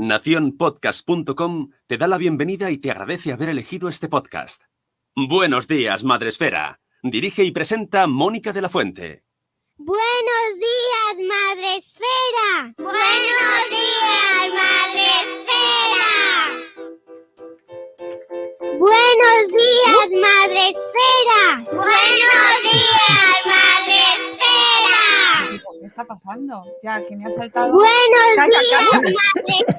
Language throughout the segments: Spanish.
Nacionpodcast.com te da la bienvenida y te agradece haber elegido este podcast. Buenos días, Madresfera. Dirige y presenta Mónica de la Fuente. Buenos días, Madresfera. Buenos días, Madresfera. Buenos días, Madresfera. Buenos días, Madresfera. ¿Qué está pasando? Ya, que me ha saltado. Buenos Calla, días, calla. Madresfera.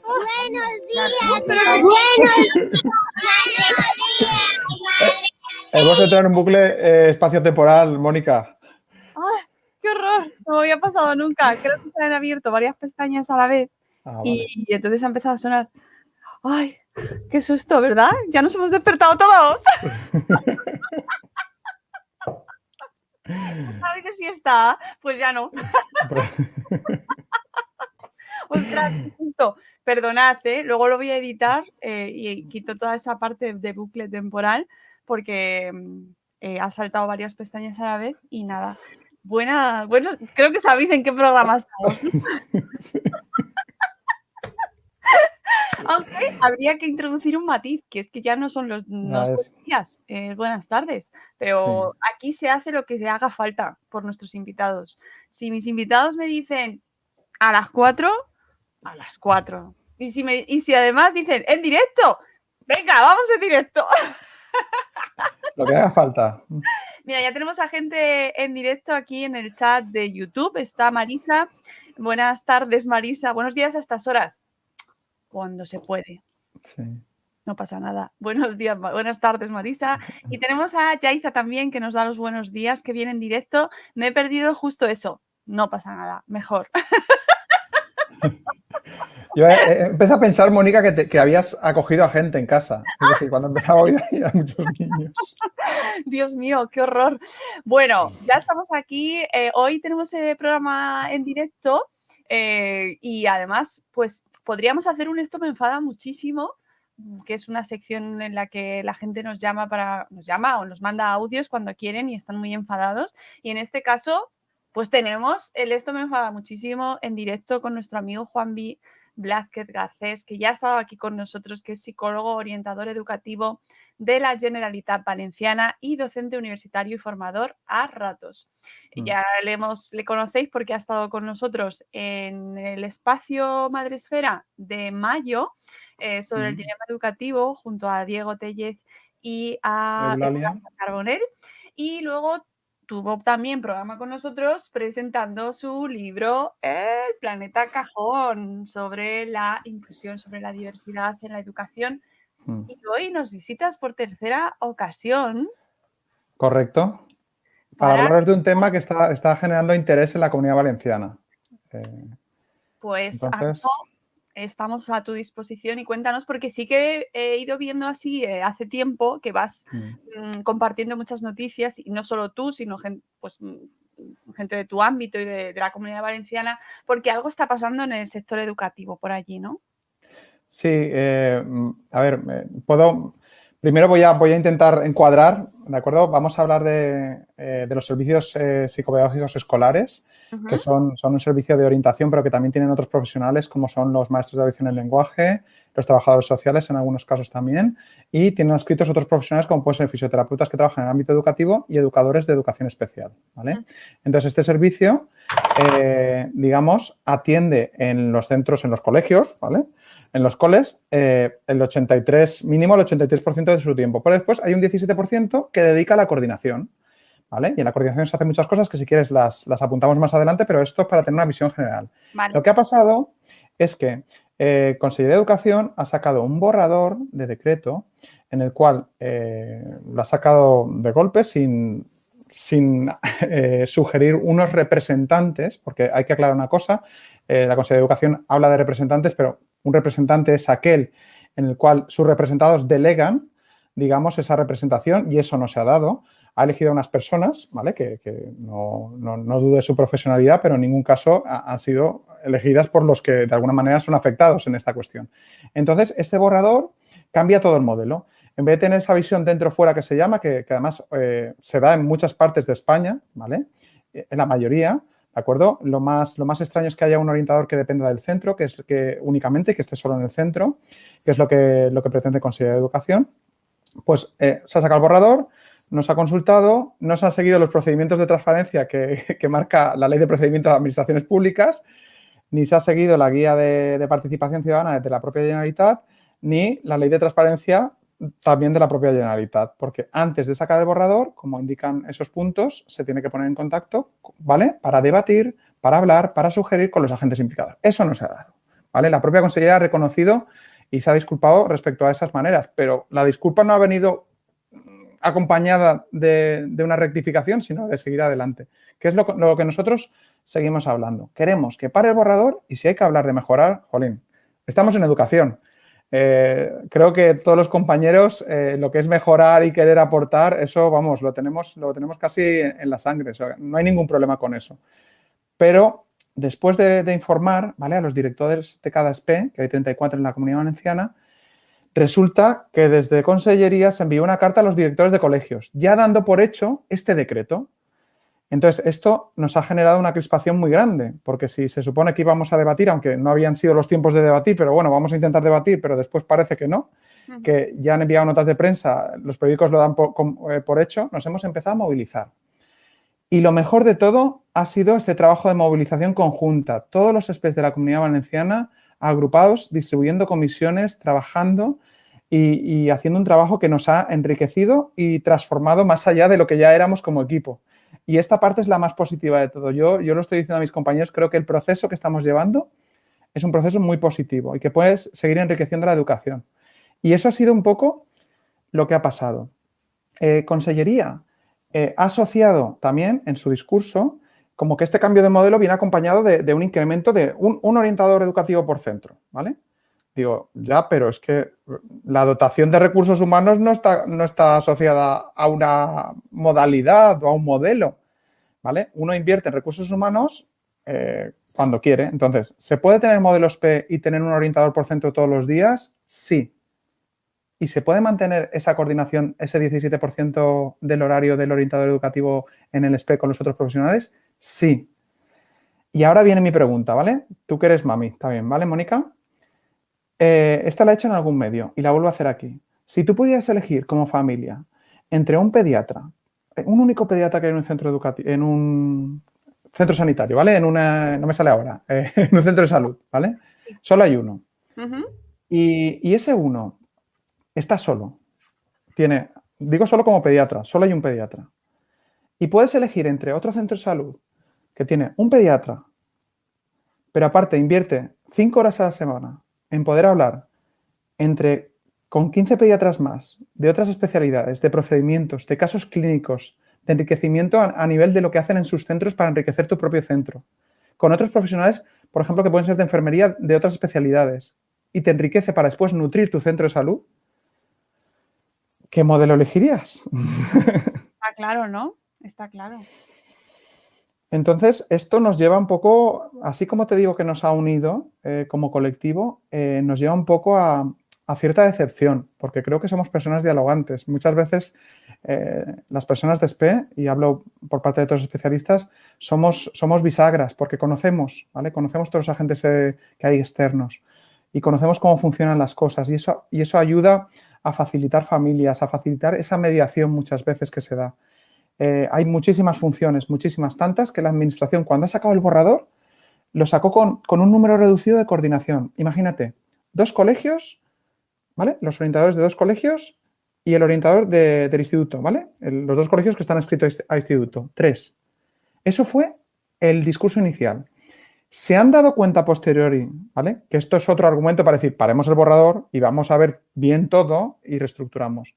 Buenos días, Madresfera. Buenos días, Hemos entrado en un bucle espacio-temporal, Mónica. ¡Ay, qué horror! No me había pasado nunca. Creo que se han abierto varias pestañas a la vez Vale. y entonces ha empezado a sonar. ¡Ay, qué susto!, ¿verdad? Ya nos hemos despertado todos. ¿Sabéis de siesta? Pues ya no. Ostras, qué susto. Perdonad, luego lo voy a editar y quito toda esa parte de bucle temporal porque ha saltado varias pestañas a la vez y nada. Bueno, creo que sabéis en qué programa estamos, ¿no? Sí. Aunque habría que introducir un matiz, que es que ya no son los buenos días, buenas tardes, pero Sí. aquí se hace lo que se haga falta por nuestros invitados. Si mis invitados me dicen a las 4, a las 4. Y si además dicen en directo, venga, vamos en directo. Lo que haga falta. Mira, ya tenemos a gente en directo aquí en el chat de YouTube. Está Marisa. Buenas tardes, Marisa. Buenos días a estas horas. Cuando se puede. Sí. No pasa nada. Buenos días, buenas tardes, Marisa. Y tenemos a Yaiza también, que nos da los buenos días, que viene en directo. Me he perdido justo eso. No pasa nada. Mejor. Yo empecé a pensar, Mónica, que habías acogido a gente en casa. Es decir, cuando empezaba a oír ahí a muchos niños. Dios mío, qué horror. Bueno, ya estamos aquí. Hoy tenemos el programa en directo y además, pues podríamos hacer un Esto me enfada muchísimo, que es una sección en la que la gente nos llama o nos manda audios cuando quieren y están muy enfadados. Y en este caso, pues tenemos el Esto me enfada muchísimo en directo con nuestro amigo Juan B. Blázquez Garcés, que ya ha estado aquí con nosotros, que es psicólogo, orientador educativo de la Generalitat Valenciana y docente universitario y formador a ratos. Ya le conocéis porque ha estado con nosotros en el espacio Madresfera de mayo sobre el dilema educativo junto a Diego Tellez y a Eulalia Carbonell. Y luego tuvo también programa con nosotros presentando su libro El planeta cajón, sobre la inclusión, sobre la diversidad en la educación. Y hoy nos visitas por tercera ocasión. Correcto. Para hablaros de un tema que está generando interés en la Comunidad Valenciana. Pues entonces... estamos a tu disposición y cuéntanos, porque sí que he ido viendo así hace tiempo que vas compartiendo muchas noticias, y no solo tú, sino gente de tu ámbito y de la Comunidad Valenciana, porque algo está pasando en el sector educativo por allí, ¿no? Sí, a ver, primero voy a intentar encuadrar, ¿de acuerdo? Vamos a hablar de los servicios psicopedagógicos escolares, que son un servicio de orientación, pero que también tienen otros profesionales, como son los maestros de audición y lenguaje, los trabajadores sociales en algunos casos también, y tienen adscritos otros profesionales como pueden ser fisioterapeutas que trabajan en el ámbito educativo y educadores de educación especial, ¿vale? Entonces, este servicio, digamos, atiende en los centros, en los colegios, ¿vale? En los coles, mínimo el 83% de su tiempo. Pero después hay un 17% que dedica a la coordinación, ¿vale? Y en la coordinación se hacen muchas cosas que si quieres las apuntamos más adelante, pero esto es para tener una visión general. Vale. Lo que ha pasado es que Consejería de Educación ha sacado un borrador de decreto en el cual lo ha sacado de golpe sin sugerir unos representantes, porque hay que aclarar una cosa, la Consejería de Educación habla de representantes, pero un representante es aquel en el cual sus representados delegan, digamos, esa representación, y eso no se ha dado. Ha elegido a unas personas, ¿vale? Que no dudo de su profesionalidad, pero en ningún caso han sido elegidas por los que de alguna manera son afectados en esta cuestión. Entonces, este borrador cambia todo el modelo. En vez de tener esa visión dentro-fuera que se llama, que además se da en muchas partes de España, ¿vale? En la mayoría, ¿De acuerdo? Lo más extraño es que haya un orientador que dependa del centro, que es que únicamente, que esté solo en el centro, que es lo que pretende Consejería de Educación. Pues se ha sacado el borrador, nos ha consultado, no se han seguido los procedimientos de transparencia que marca la Ley de Procedimientos de Administraciones Públicas, ni se ha seguido la guía de participación ciudadana de la propia Generalitat, ni la Ley de Transparencia también de la propia Generalitat, porque antes de sacar el borrador, como indican esos puntos, se tiene que poner en contacto, ¿vale? Para debatir, para hablar, para sugerir con los agentes implicados. Eso no se ha dado, ¿vale? La propia Consellería ha reconocido y se ha disculpado respecto a esas maneras, pero la disculpa no ha venido acompañada de una rectificación, sino de seguir adelante, que es lo que nosotros seguimos hablando. Queremos que pare el borrador y si hay que hablar de mejorar, jolín, estamos en educación. Creo que todos los compañeros, lo que es mejorar y querer aportar, eso, vamos, lo tenemos casi en la sangre. O sea, no hay ningún problema con eso. Pero después de informar, ¿vale?, a los directores de cada SPE, que hay 34 en la Comunidad Valenciana, resulta que desde Consellería se envió una carta a los directores de colegios, ya dando por hecho este decreto. Entonces, esto nos ha generado una crispación muy grande, porque si se supone que íbamos a debatir, aunque no habían sido los tiempos de debatir, pero bueno, vamos a intentar debatir, pero después parece que no, que ya han enviado notas de prensa, los periódicos lo dan por hecho, nos hemos empezado a movilizar. Y lo mejor de todo ha sido este trabajo de movilización conjunta. Todos los SPEs de la Comunidad Valenciana agrupados, distribuyendo comisiones, trabajando y haciendo un trabajo que nos ha enriquecido y transformado más allá de lo que ya éramos como equipo. Y esta parte es la más positiva de todo. Yo lo estoy diciendo a mis compañeros, creo que el proceso que estamos llevando es un proceso muy positivo y que puede seguir enriqueciendo la educación. Y eso ha sido un poco lo que ha pasado. Consellería ha asociado también en su discurso como que este cambio de modelo viene acompañado de un incremento de un orientador educativo por centro, ¿vale? Digo, ya, pero es que la dotación de recursos humanos no está asociada a una modalidad o a un modelo, ¿vale? Uno invierte en recursos humanos cuando quiere. Entonces, ¿se puede tener modelos P y tener un orientador por centro todos los días? Sí. ¿Y se puede mantener esa coordinación, ese 17% del horario del orientador educativo en el SPE con los otros profesionales? Sí. Y ahora viene mi pregunta, ¿vale? Tú que eres mami, está bien, ¿vale, Mónica? Esta la he hecho en algún medio y la vuelvo a hacer aquí. Si tú pudieras elegir como familia entre un pediatra, un único pediatra que hay en un centro educativo, en un centro sanitario, ¿vale? No me sale ahora, en un centro de salud, ¿vale? Solo hay uno. Y ese uno está solo. Digo solo como pediatra, solo hay un pediatra. Y puedes elegir entre otro centro de salud que tiene un pediatra, pero aparte invierte 5 horas a la semana en poder hablar con 15 pediatras más de otras especialidades, de procedimientos, de casos clínicos, de enriquecimiento a nivel de lo que hacen en sus centros para enriquecer tu propio centro. Con otros profesionales, por ejemplo, que pueden ser de enfermería de otras especialidades y te enriquece para después nutrir tu centro de salud. ¿Qué modelo elegirías? Está claro, ¿no? Está claro. Entonces, esto nos lleva un poco, así como te digo que nos ha unido como colectivo, nos lleva un poco a cierta decepción, porque creo que somos personas dialogantes. Muchas veces las personas de SPE, y hablo por parte de todos los especialistas, somos bisagras, porque conocemos, ¿vale? Conocemos todos los agentes que hay externos y conocemos cómo funcionan las cosas y eso ayuda a facilitar familias, a facilitar esa mediación muchas veces que se da. Hay muchísimas funciones, muchísimas, tantas que la administración cuando ha sacado el borrador lo sacó con un número reducido de coordinación. Imagínate, 2 colegios, ¿vale? Los orientadores de 2 colegios y el orientador del instituto, ¿vale? Los 2 colegios que están adscritos a instituto, 3. Eso fue el discurso inicial. Se han dado cuenta a posteriori, ¿vale? Que esto es otro argumento para decir, paremos el borrador y vamos a ver bien todo y reestructuramos.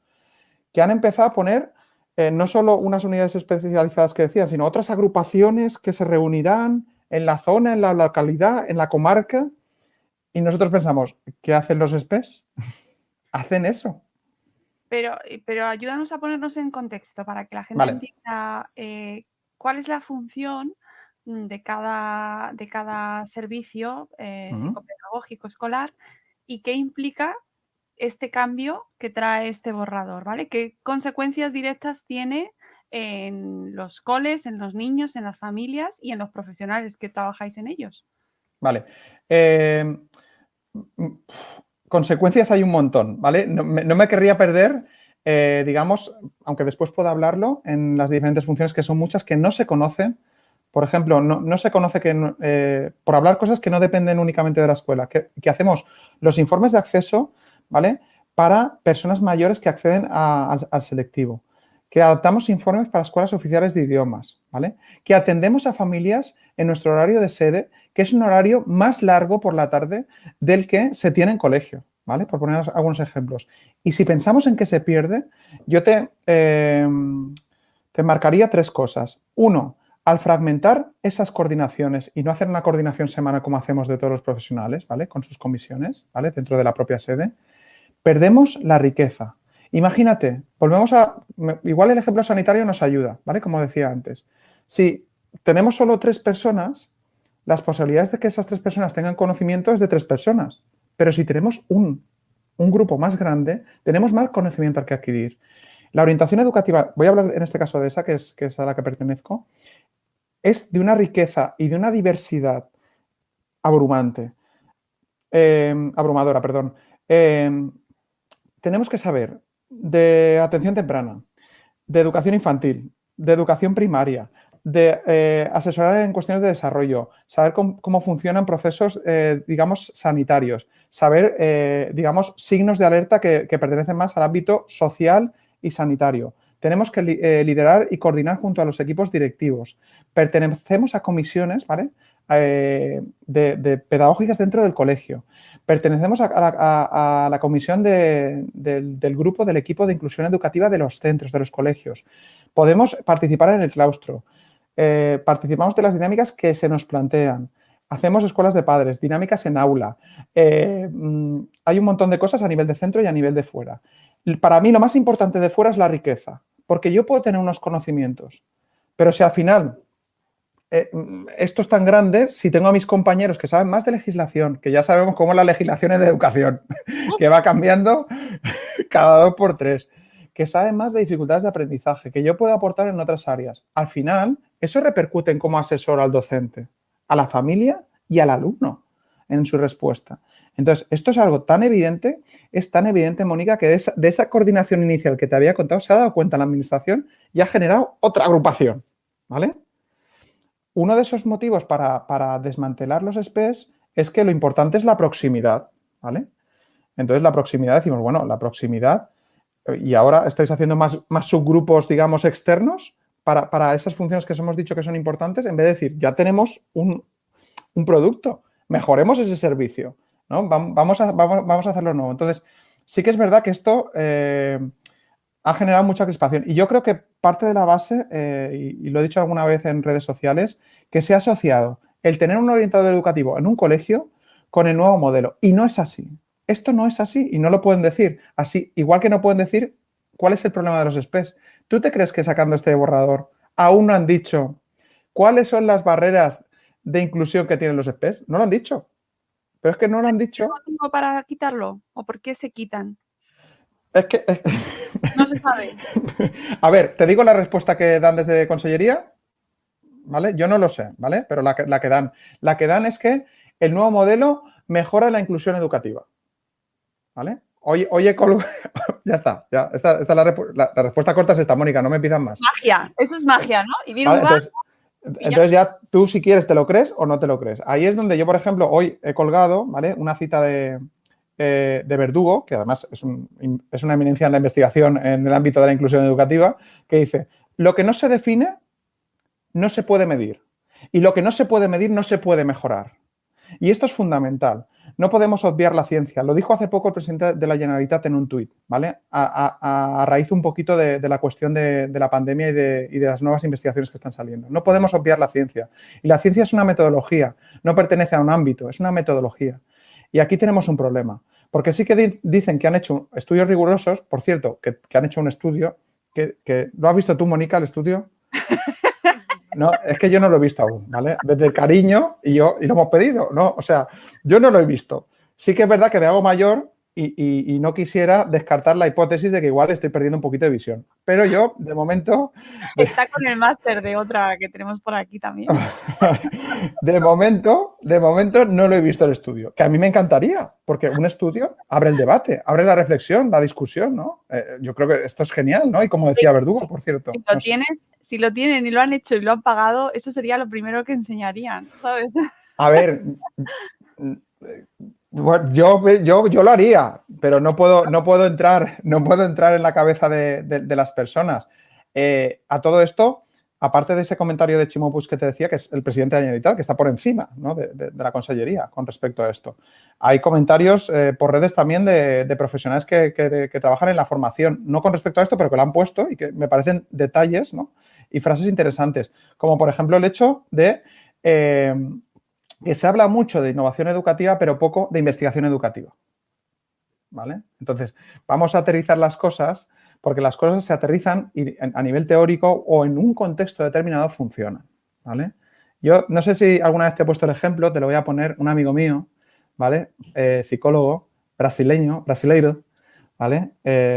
Que han empezado a poner no solo unas unidades especializadas que decían, sino otras agrupaciones que se reunirán en la zona, en la localidad, en la comarca. Y nosotros pensamos, ¿qué hacen los SPEs? Hacen eso. Pero ayúdanos a ponernos en contexto para que la gente Vale. entienda cuál es la función de cada servicio psicopedagógico escolar y qué implica este cambio que trae este borrador, ¿vale? ¿Qué consecuencias directas tiene en los coles, en los niños, en las familias y en los profesionales que trabajáis en ellos? Vale. Consecuencias hay un montón, ¿vale? No me querría perder, digamos, aunque después pueda hablarlo, en las diferentes funciones que son muchas que no se conocen. Por ejemplo, no se conoce que, por hablar cosas que no dependen únicamente de la escuela, que hacemos los informes de acceso, ¿vale? Para personas mayores que acceden al selectivo, que adaptamos informes para escuelas oficiales de idiomas, ¿vale? Que atendemos a familias en nuestro horario de sede, que es un horario más largo por la tarde del que se tiene en colegio, ¿vale? Por poner algunos ejemplos. Y si pensamos en que se pierde, yo te marcaría 3 cosas. 1, al fragmentar esas coordinaciones y no hacer una coordinación semanal como hacemos de todos los profesionales, ¿vale? Con sus comisiones, ¿vale? Dentro de la propia sede, perdemos la riqueza. Imagínate, igual el ejemplo sanitario nos ayuda, ¿vale? Como decía antes. Si tenemos solo 3 personas, las posibilidades de que esas 3 personas tengan conocimiento es de 3 personas. Pero si tenemos un grupo más grande, tenemos más conocimiento al que adquirir. La orientación educativa, voy a hablar en este caso de esa, que es a la que pertenezco, es de una riqueza y de una diversidad abrumadora, perdón. Tenemos que saber de atención temprana, de educación infantil, de educación primaria, de asesorar en cuestiones de desarrollo, saber cómo funcionan procesos, digamos, sanitarios, saber, digamos, signos de alerta que pertenecen más al ámbito social y sanitario. Tenemos que liderar y coordinar junto a los equipos directivos. Pertenecemos a comisiones, ¿vale? De pedagógicas dentro del colegio. Pertenecemos a la comisión del grupo del equipo de inclusión educativa de los centros, de los colegios. Podemos participar en el claustro. Participamos de las dinámicas que se nos plantean. Hacemos escuelas de padres, dinámicas en aula. Hay un montón de cosas a nivel de centro y a nivel de fuera. Para mí lo más importante de fuera es la riqueza, porque yo puedo tener unos conocimientos, pero si al final esto es tan grande, si tengo a mis compañeros que saben más de legislación, que ya sabemos cómo es la legislación en educación, que va cambiando cada 2 por 3, que saben más de dificultades de aprendizaje, que yo puedo aportar en otras áreas. Al final, eso repercute en cómo asesoro al docente, a la familia y al alumno en su respuesta. Entonces, esto es algo tan evidente, Mónica, que de esa coordinación inicial que te había contado se ha dado cuenta la administración y ha generado otra agrupación, ¿vale? Uno de esos motivos para desmantelar los SPEs es que lo importante es la proximidad, ¿vale? Entonces, la proximidad, decimos, bueno, la proximidad, y ahora estáis haciendo más subgrupos, digamos, externos para esas funciones que os hemos dicho que son importantes, en vez de decir, ya tenemos un producto, mejoremos ese servicio, ¿no? Vamos a hacerlo nuevo. Entonces, sí que es verdad que esto ha generado mucha crispación. Y yo creo que parte de la base, y lo he dicho alguna vez en redes sociales, que se ha asociado el tener un orientador educativo en un colegio con el nuevo modelo. Y no es así. Esto no es así y no lo pueden decir así. Igual que no pueden decir cuál es el problema de los SPEs. ¿Tú te crees que sacando este borrador aún no han dicho cuáles son las barreras de inclusión que tienen los SPEs? No lo han dicho. Pero es que no lo han dicho. ¿Hay motivo para quitarlo? ¿O por qué se quitan? Es que... No se sabe. A ver, te digo la respuesta que dan desde Consellería, ¿vale? Yo no lo sé, ¿vale? Pero la que dan. La que dan es que el nuevo modelo mejora la inclusión educativa, ¿vale? Oye, ya está. Esta es la respuesta corta es esta, Mónica, no me pidan más. Magia, eso es magia, ¿no? Y viene ¿Vale? un Entonces ya tú, si quieres, te lo crees o no te lo crees. Ahí es donde yo, por ejemplo, hoy he colgado, ¿vale? Una cita de Verdugo, que además es una eminencia en la investigación en el ámbito de la inclusión educativa, que dice, lo que no se define no se puede medir y lo que no se puede medir no se puede mejorar. Y esto es fundamental. No podemos obviar la ciencia. Lo dijo hace poco el presidente de la Generalitat en un tuit, ¿vale? A raíz un poquito de la cuestión de la pandemia y de las nuevas investigaciones que están saliendo. No podemos obviar la ciencia. Y la ciencia es una metodología, no pertenece a un ámbito, es una metodología. Y aquí tenemos un problema. Porque sí que dicen que han hecho estudios rigurosos, por cierto, que han hecho un estudio, que ¿lo has visto tú, Mónica, el estudio? No, es que yo no lo he visto aún, ¿vale? Desde el cariño y lo hemos pedido, ¿no? O sea, yo no lo he visto. Sí que es verdad que me hago mayor y no quisiera descartar la hipótesis de que igual estoy perdiendo un poquito de visión. Pero yo, de momento... Está con el máster de otra que tenemos por aquí también. De momento no lo he visto el estudio, que a mí me encantaría, porque un estudio abre el debate, abre la reflexión, la discusión, ¿no? Yo creo que esto es genial, ¿no? Y como decía Verdugo, por cierto. Si lo tienen y lo han hecho y lo han pagado, eso sería lo primero que enseñarían, ¿sabes? A ver, yo lo haría, pero no puedo entrar en la cabeza de las personas. A todo esto, aparte de ese comentario de Chimopus que te decía, que es el presidente de la Generalitat, que está por encima, ¿no? de la consellería con respecto a esto. Hay comentarios por redes también de profesionales que trabajan en la formación, no con respecto a esto, pero que lo han puesto y que me parecen detalles, ¿no? Y frases interesantes, como por ejemplo el hecho de que se habla mucho de innovación educativa, pero poco de investigación educativa, ¿vale? Entonces, vamos a aterrizar las cosas, porque las cosas se aterrizan y a nivel teórico o en un contexto determinado funcionan, ¿vale? Yo no sé si alguna vez te he puesto el ejemplo, te lo voy a poner, un amigo mío, ¿vale? Psicólogo, brasileiro, ¿vale?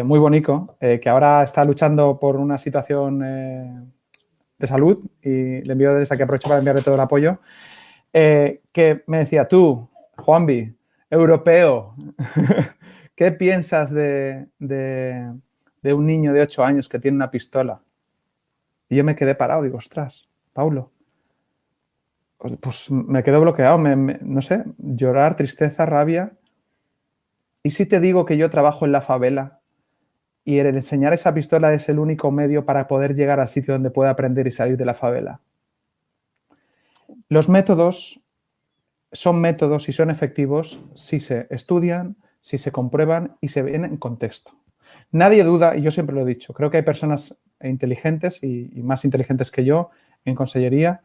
Muy bonito, que ahora está luchando por una situación de salud y le envío desde aquí, aprovecho para enviarle todo el apoyo, que me decía, tú, Juanvi, europeo, ¿qué piensas de un niño de 8 años que tiene una pistola? Y yo me quedé parado, digo, ostras, Paulo, pues me quedo bloqueado, no sé, llorar, tristeza, rabia. ¿Y si te digo que yo trabajo en la favela y el enseñar esa pistola es el único medio para poder llegar al sitio donde pueda aprender y salir de la favela? Los métodos son métodos y son efectivos si se estudian, si se comprueban y se ven en contexto. Nadie duda, y yo siempre lo he dicho, creo que hay personas inteligentes y más inteligentes que yo en consellería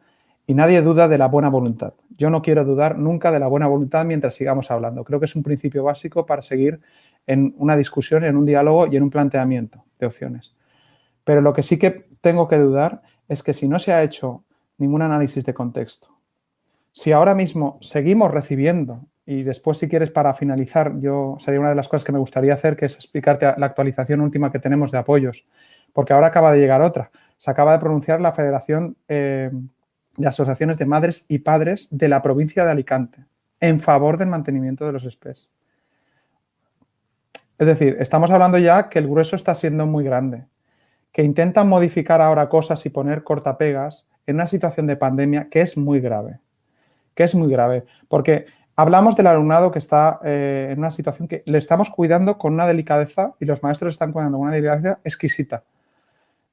y nadie duda de la buena voluntad. Yo no quiero dudar nunca de la buena voluntad mientras sigamos hablando. Creo que es un principio básico para seguir en una discusión, en un diálogo y en un planteamiento de opciones. Pero lo que sí que tengo que dudar es que si no se ha hecho ningún análisis de contexto, si ahora mismo seguimos recibiendo, y después si quieres para finalizar, sería una de las cosas que me gustaría hacer, que es explicarte la actualización última que tenemos de apoyos, porque ahora acaba de llegar otra. Se acaba de pronunciar la Federación de Asociaciones de Madres y Padres de la provincia de Alicante en favor del mantenimiento de los SPEs. Es decir, estamos hablando ya que el grueso está siendo muy grande, que intentan modificar ahora cosas y poner cortapegas en una situación de pandemia que es muy grave. Porque hablamos del alumnado que está en una situación que le estamos cuidando con una delicadeza y los maestros están cuidando con una delicadeza exquisita.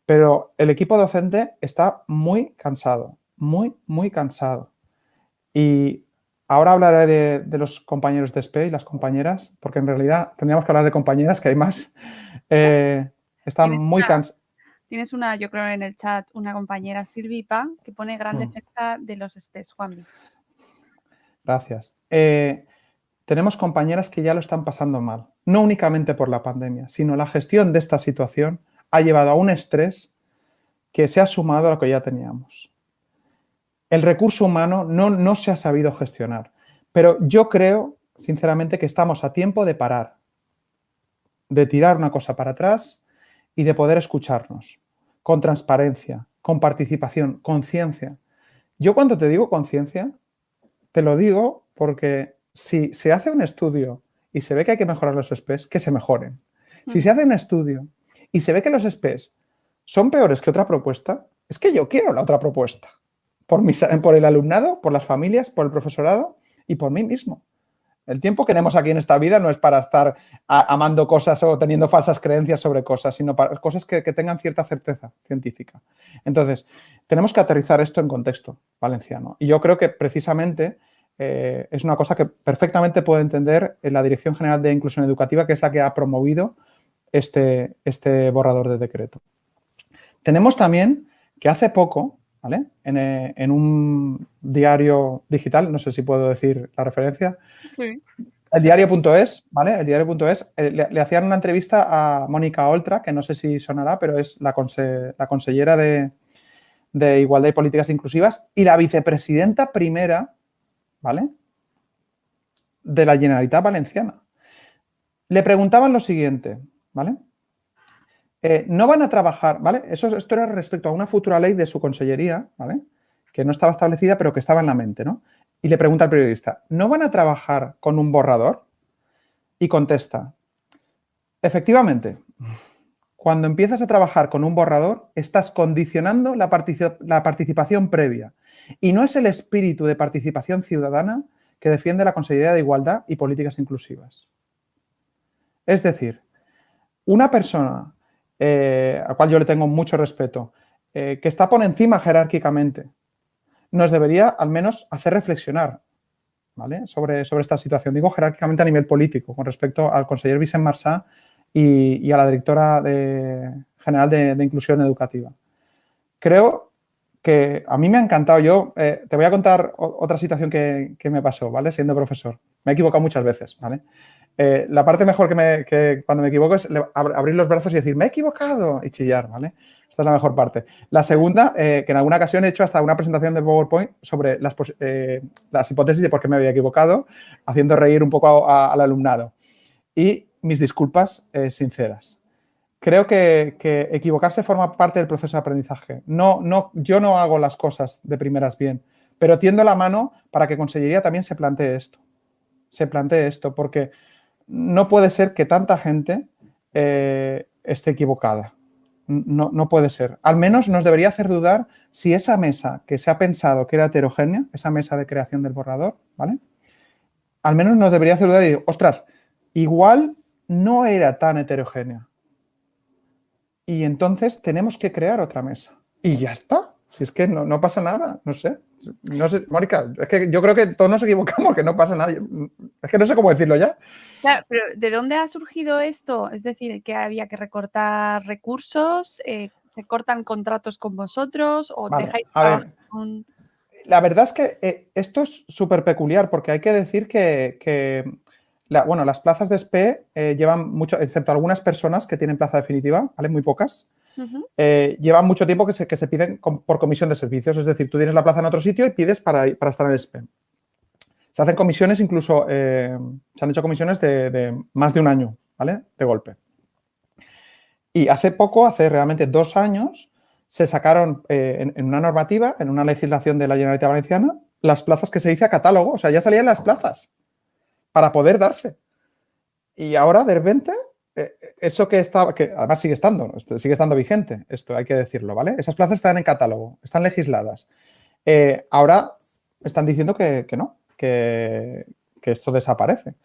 Pero el equipo docente está muy cansado, muy cansado. Y ahora hablaré de los compañeros de SPE y las compañeras, porque en realidad tendríamos que hablar de compañeras, que hay más. Están muy cansados. Tienes yo creo en el chat, una compañera, Silvipa, que pone gran defensa de los SPEs, Juanvi. Gracias. Tenemos compañeras que ya lo están pasando mal, no únicamente por la pandemia, sino la gestión de esta situación ha llevado a un estrés que se ha sumado a lo que ya teníamos. El recurso humano no se ha sabido gestionar, pero yo creo, sinceramente, que estamos a tiempo de parar, de tirar una cosa para atrás y de poder escucharnos con transparencia, con participación, conciencia. Yo cuando te digo conciencia, te lo digo porque si se hace un estudio y se ve que hay que mejorar los SPEs, que se mejoren. Si se hace un estudio y se ve que los SPEs son peores que otra propuesta, es que yo quiero la otra propuesta. Por el alumnado, por las familias, por el profesorado y por mí mismo. El tiempo que tenemos aquí en esta vida no es para estar amando cosas o teniendo falsas creencias sobre cosas, sino para cosas que tengan cierta certeza científica. Entonces, tenemos que aterrizar esto en contexto valenciano. Y yo creo que precisamente es una cosa que perfectamente puede entender la Dirección General de Inclusión Educativa, que es la que ha promovido este borrador de decreto. Tenemos también que hace poco, ¿vale? En un diario digital, no sé si puedo decir la referencia, Sí. El diario.es, ¿vale? El diario.es le hacían una entrevista a Mónica Oltra, que no sé si sonará, pero es la consellera de Igualdad y Políticas Inclusivas y la vicepresidenta primera, ¿vale?, de la Generalitat Valenciana. le preguntaban lo siguiente, ¿vale? No van a trabajar, ¿vale? Esto era respecto a una futura ley de su consellería, ¿vale? Que no estaba establecida, pero que estaba en la mente, ¿no? Y le pregunta al periodista, ¿no van a trabajar con un borrador? Y contesta, efectivamente, cuando empiezas a trabajar con un borrador, estás condicionando la participación previa. Y no es el espíritu de participación ciudadana que defiende la Consellería de Igualdad y Políticas Inclusivas. Es decir, una persona a la cual yo le tengo mucho respeto, que está por encima jerárquicamente, nos debería al menos hacer reflexionar, ¿vale? sobre esta situación. Digo jerárquicamente a nivel político, con respecto al conseller Vicent Marsá y a la directora general de Inclusión Educativa. Creo que a mí me ha encantado. Yo te voy a contar otra situación que me pasó, ¿vale? Siendo profesor. Me he equivocado muchas veces, ¿vale? La parte mejor que cuando me equivoco es abrir los brazos y decir, me he equivocado y chillar, ¿vale? Esta es la mejor parte. La segunda, que en alguna ocasión he hecho hasta una presentación de PowerPoint sobre las hipótesis de por qué me había equivocado, haciendo reír un poco al alumnado. Y mis disculpas sinceras. Creo que equivocarse forma parte del proceso de aprendizaje. Yo no hago las cosas de primeras bien, pero tiendo la mano para que Consellería también se plantee esto, porque no puede ser que tanta gente esté equivocada. No puede ser. Al menos nos debería hacer dudar si esa mesa que se ha pensado que era heterogénea, esa mesa de creación del borrador, ¿vale? Al menos nos debería hacer dudar y decir, ostras, igual no era tan heterogénea. Y entonces tenemos que crear otra mesa. Y ya está. Si es que no pasa nada, no sé. Mónica, es que yo creo que todos nos equivocamos, que no pasa nada. Es que no sé cómo decirlo ya. Claro, pero ¿de dónde ha surgido esto? Es decir, que había que recortar recursos, ¿se cortan contratos con vosotros o Vale, dejáis a ver. con... La verdad es que esto es súper peculiar porque hay que decir que las plazas de SPE llevan mucho, excepto algunas personas que tienen plaza definitiva, ¿vale? Muy pocas. Llevan mucho tiempo que se piden por comisión de servicios, es decir, tú tienes la plaza en otro sitio y pides para estar en el SPE. Se hacen comisiones, incluso se han hecho comisiones de más de un año, ¿vale? De golpe. Y hace realmente 2 años, se sacaron en una normativa, en una legislación de la Generalitat Valenciana, las plazas que se dice a catálogo, o sea, ya salían las plazas para poder darse. Y ahora, de repente, eso que además sigue estando vigente, esto hay que decirlo, ¿vale? Esas plazas están en catálogo, están legisladas. Ahora están diciendo que no, que esto desaparece.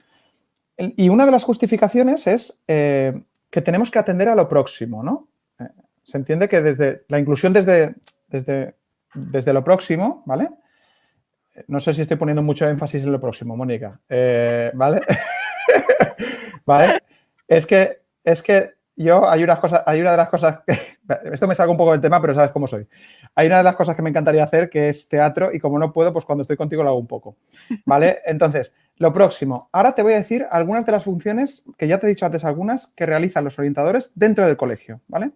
Y una de las justificaciones es que tenemos que atender a lo próximo, ¿no? Se entiende que desde la inclusión desde lo próximo, ¿vale? No sé si estoy poniendo mucho énfasis en lo próximo, Mónica, ¿vale? ¿Vale? Es que yo hay una de las cosas, esto me salga un poco del tema, pero sabes cómo soy. Hay una de las cosas que me encantaría hacer, que es teatro, y como no puedo, pues cuando estoy contigo lo hago un poco, ¿vale? Entonces, lo próximo. Ahora te voy a decir algunas de las funciones, que ya te he dicho antes algunas, que realizan los orientadores dentro del colegio, ¿vale?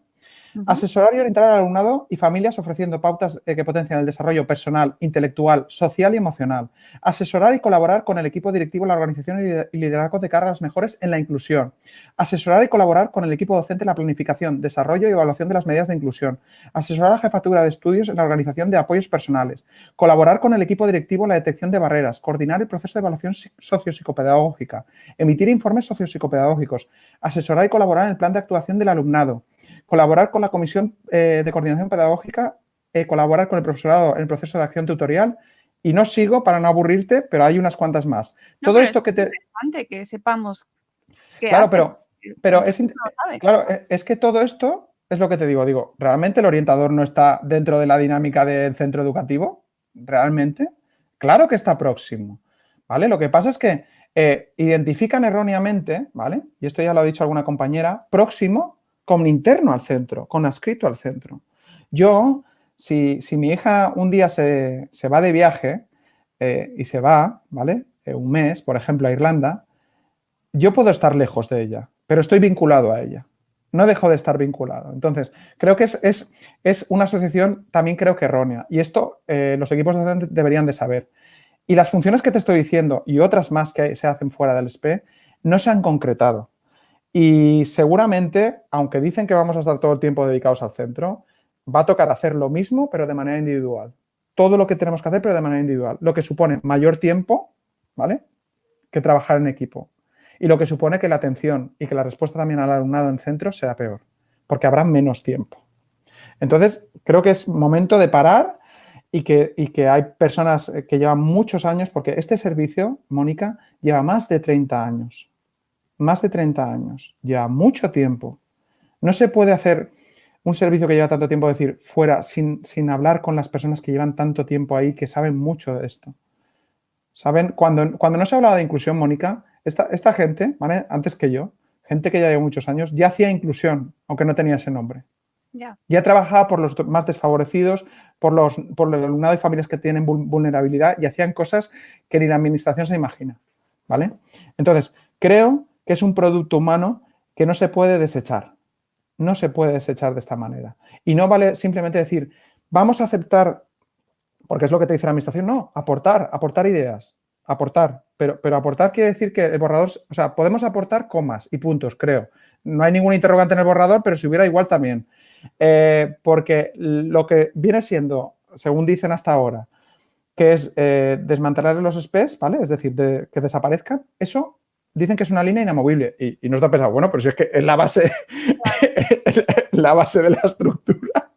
Asesorar y orientar al alumnado y familias ofreciendo pautas que potencian el desarrollo personal, intelectual, social y emocional. Asesorar y colaborar con el equipo directivo en la organización y liderazgo de cara a las mejores en la inclusión. Asesorar y colaborar con el equipo docente en la planificación, desarrollo y evaluación de las medidas de inclusión. Asesorar a la jefatura de estudios en la organización de apoyos personales. Colaborar con el equipo directivo en la detección de barreras. Coordinar el proceso de evaluación sociopsicopedagógica. Emitir informes sociopsicopedagógicos. Asesorar y colaborar en el plan de actuación del alumnado. Colaborar con la Comisión de Coordinación Pedagógica, colaborar con el profesorado en el proceso de acción tutorial y no sigo para no aburrirte, pero hay unas cuantas más. No, todo esto que te... Es interesante que sepamos qué Claro, hace. pero es que todo esto es lo que te digo, ¿realmente el orientador no está dentro de la dinámica del centro educativo? ¿Realmente? Claro que está próximo, ¿vale? Lo que pasa es que identifican erróneamente, ¿vale? Y esto ya lo ha dicho alguna compañera, próximo con interno al centro, con adscrito al centro. Yo, si mi hija un día se va de viaje y se va, ¿vale? Un mes, por ejemplo, a Irlanda, yo puedo estar lejos de ella, pero estoy vinculado a ella. No dejo de estar vinculado. Entonces, creo que es una asociación también creo que errónea. Y esto los equipos docentes deberían de saber. Y las funciones que te estoy diciendo y otras más que se hacen fuera del SPE no se han concretado. Y seguramente, aunque dicen que vamos a estar todo el tiempo dedicados al centro, va a tocar hacer lo mismo, pero de manera individual. Todo lo que tenemos que hacer, pero de manera individual. Lo que supone mayor tiempo, ¿vale?, que trabajar en equipo. Y lo que supone que la atención y que la respuesta también al alumnado en centro será peor, porque habrá menos tiempo. Entonces, creo que es momento de parar y que hay personas que llevan muchos años, porque este servicio, Mónica, lleva más de 30 años. Más de 30 años. Lleva mucho tiempo. No se puede hacer un servicio que lleva tanto tiempo, decir, fuera, sin hablar con las personas que llevan tanto tiempo ahí, que saben mucho de esto. ¿Saben? Cuando no se hablaba de inclusión, Mónica, esta gente, ¿vale?, antes que yo, gente que ya lleva muchos años, ya hacía inclusión, aunque no tenía ese nombre. Ya trabajaba por los más desfavorecidos, por el alumnado y familias que tienen vulnerabilidad, y hacían cosas que ni la administración se imagina, ¿vale? Entonces, creo que es un producto humano que no se puede desechar. No se puede desechar de esta manera. Y no vale simplemente decir, vamos a aceptar, porque es lo que te dice la administración, no, aportar ideas, aportar. Pero aportar quiere decir que el borrador, o sea, podemos aportar comas y puntos, creo. No hay ningún interrogante en el borrador, pero si hubiera igual también. Porque lo que viene siendo, según dicen hasta ahora, que es desmantelar los SPEs, ¿vale? Es decir, que desaparezcan, eso dicen que es una línea inamovible. Y nos da pensado, bueno, pero si es que es la base, la base de la estructura.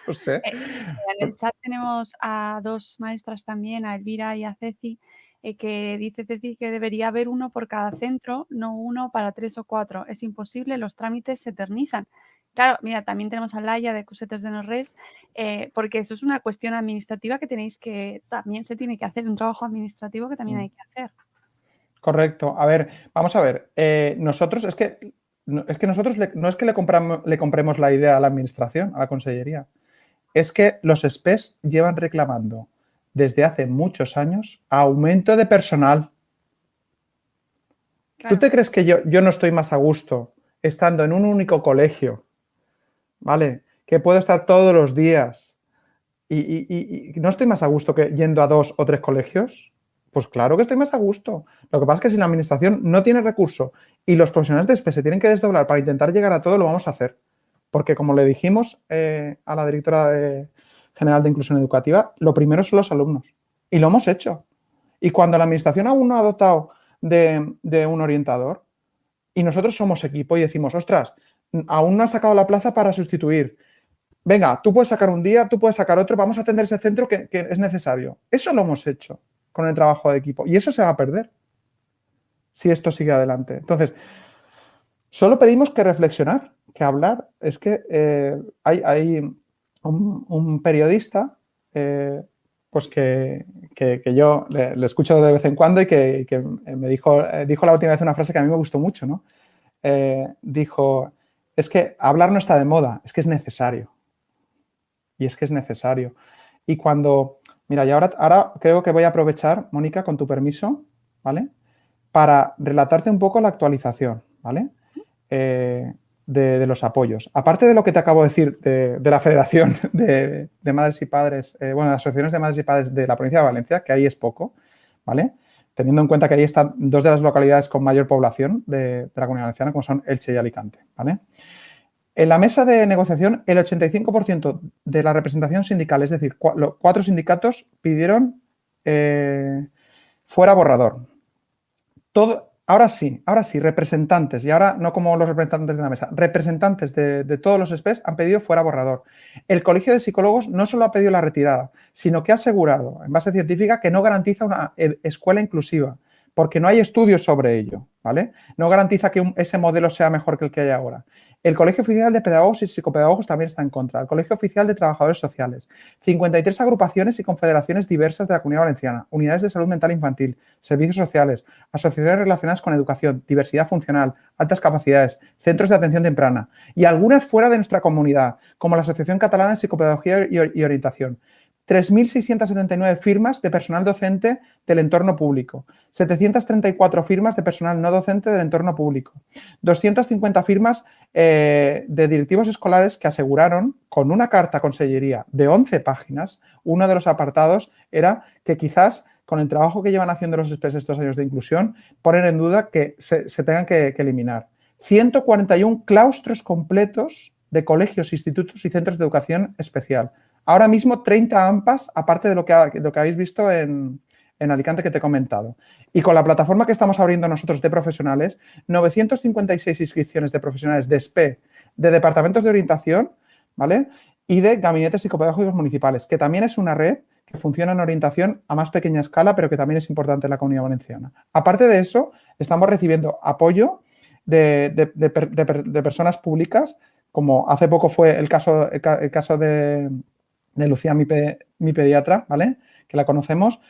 No sé. En el chat tenemos a dos maestras también, a Elvira y a Ceci, que dice Ceci que debería haber uno por cada centro, no uno para 3 o 4. Es imposible, los trámites se eternizan. Claro, mira, también tenemos a Laia de Cosetes de Norres, porque eso es una cuestión administrativa que también se tiene que hacer, un trabajo administrativo que también hay que hacer. Correcto. A ver, vamos a ver. Nosotros, nosotros no es que le compremos la idea a la administración, a la consellería. Es que los SPEs llevan reclamando desde hace muchos años aumento de personal. Claro. ¿Tú te crees que yo no estoy más a gusto estando en un único colegio, ¿vale?, que puedo estar todos los días y no estoy más a gusto que yendo a 2 o 3 colegios? Pues claro que estoy más a gusto. Lo que pasa es que si la administración no tiene recurso y los profesionales de SPE se tienen que desdoblar para intentar llegar a todo, lo vamos a hacer. Porque como le dijimos a la directora general de Inclusión Educativa, lo primero son los alumnos. Y lo hemos hecho. Y cuando la administración aún no ha dotado de un orientador y nosotros somos equipo y decimos, ostras, aún no has sacado la plaza para sustituir. Venga, tú puedes sacar un día, tú puedes sacar otro, vamos a atender ese centro que es necesario. Eso lo hemos hecho con el trabajo de equipo. Y eso se va a perder si esto sigue adelante. Entonces, solo pedimos que reflexionar, que hablar. Es que hay un periodista pues que yo le escucho de vez en cuando y que me dijo la última vez una frase que a mí me gustó mucho, ¿no? Dijo, es que hablar no está de moda, es que es necesario. Y es que es necesario. Y cuando... Mira, y ahora creo que voy a aprovechar, Mónica, con tu permiso, ¿vale?, para relatarte un poco la actualización, ¿vale?, de los apoyos. Aparte de lo que te acabo de decir de la Federación de Madres y Padres, bueno, de asociaciones de madres y padres de la provincia de Valencia, que ahí es poco, ¿vale?, teniendo en cuenta que ahí están 2 de las localidades con mayor población de la Comunidad Valenciana, como son Elche y Alicante, ¿vale? En la mesa de negociación, el 85% de la representación sindical, es decir, 4 sindicatos pidieron fuera borrador. Ahora sí, representantes, y ahora no como los representantes de la mesa, representantes de todos los SPEs han pedido fuera borrador. El Colegio de Psicólogos no solo ha pedido la retirada, sino que ha asegurado, en base científica, que no garantiza una escuela inclusiva, porque no hay estudios sobre ello, ¿vale? No garantiza que ese modelo sea mejor que el que hay ahora. El Colegio Oficial de Pedagogos y Psicopedagogos también está en contra. El Colegio Oficial de Trabajadores Sociales. 53 agrupaciones y confederaciones diversas de la Comunidad Valenciana. Unidades de salud mental infantil, servicios sociales, asociaciones relacionadas con educación, diversidad funcional, altas capacidades, centros de atención temprana y algunas fuera de nuestra comunidad, como la Asociación Catalana de Psicopedagogía y Orientación. 3.679 firmas de personal docente del entorno público, 734 firmas de personal no docente del entorno público, 250 firmas de directivos escolares que aseguraron, con una carta a consellería de 11 páginas, uno de los apartados era que quizás con el trabajo que llevan haciendo los SPEs estos años de inclusión, ponen en duda que se tengan que eliminar. 141 claustros completos de colegios, institutos y centros de educación especial. Ahora mismo 30 AMPAs, aparte de lo que habéis visto en Alicante que te he comentado. Y con la plataforma que estamos abriendo nosotros de profesionales, 956 inscripciones de profesionales de SPE, de departamentos de orientación, ¿vale? Y de gabinetes psicopedagógicos municipales, que también es una red que funciona en orientación a más pequeña escala, pero que también es importante en la Comunidad Valenciana. Aparte de eso, estamos recibiendo apoyo de personas públicas, como hace poco fue el caso de Lucía, mi pediatra, ¿vale? Que la conocemos,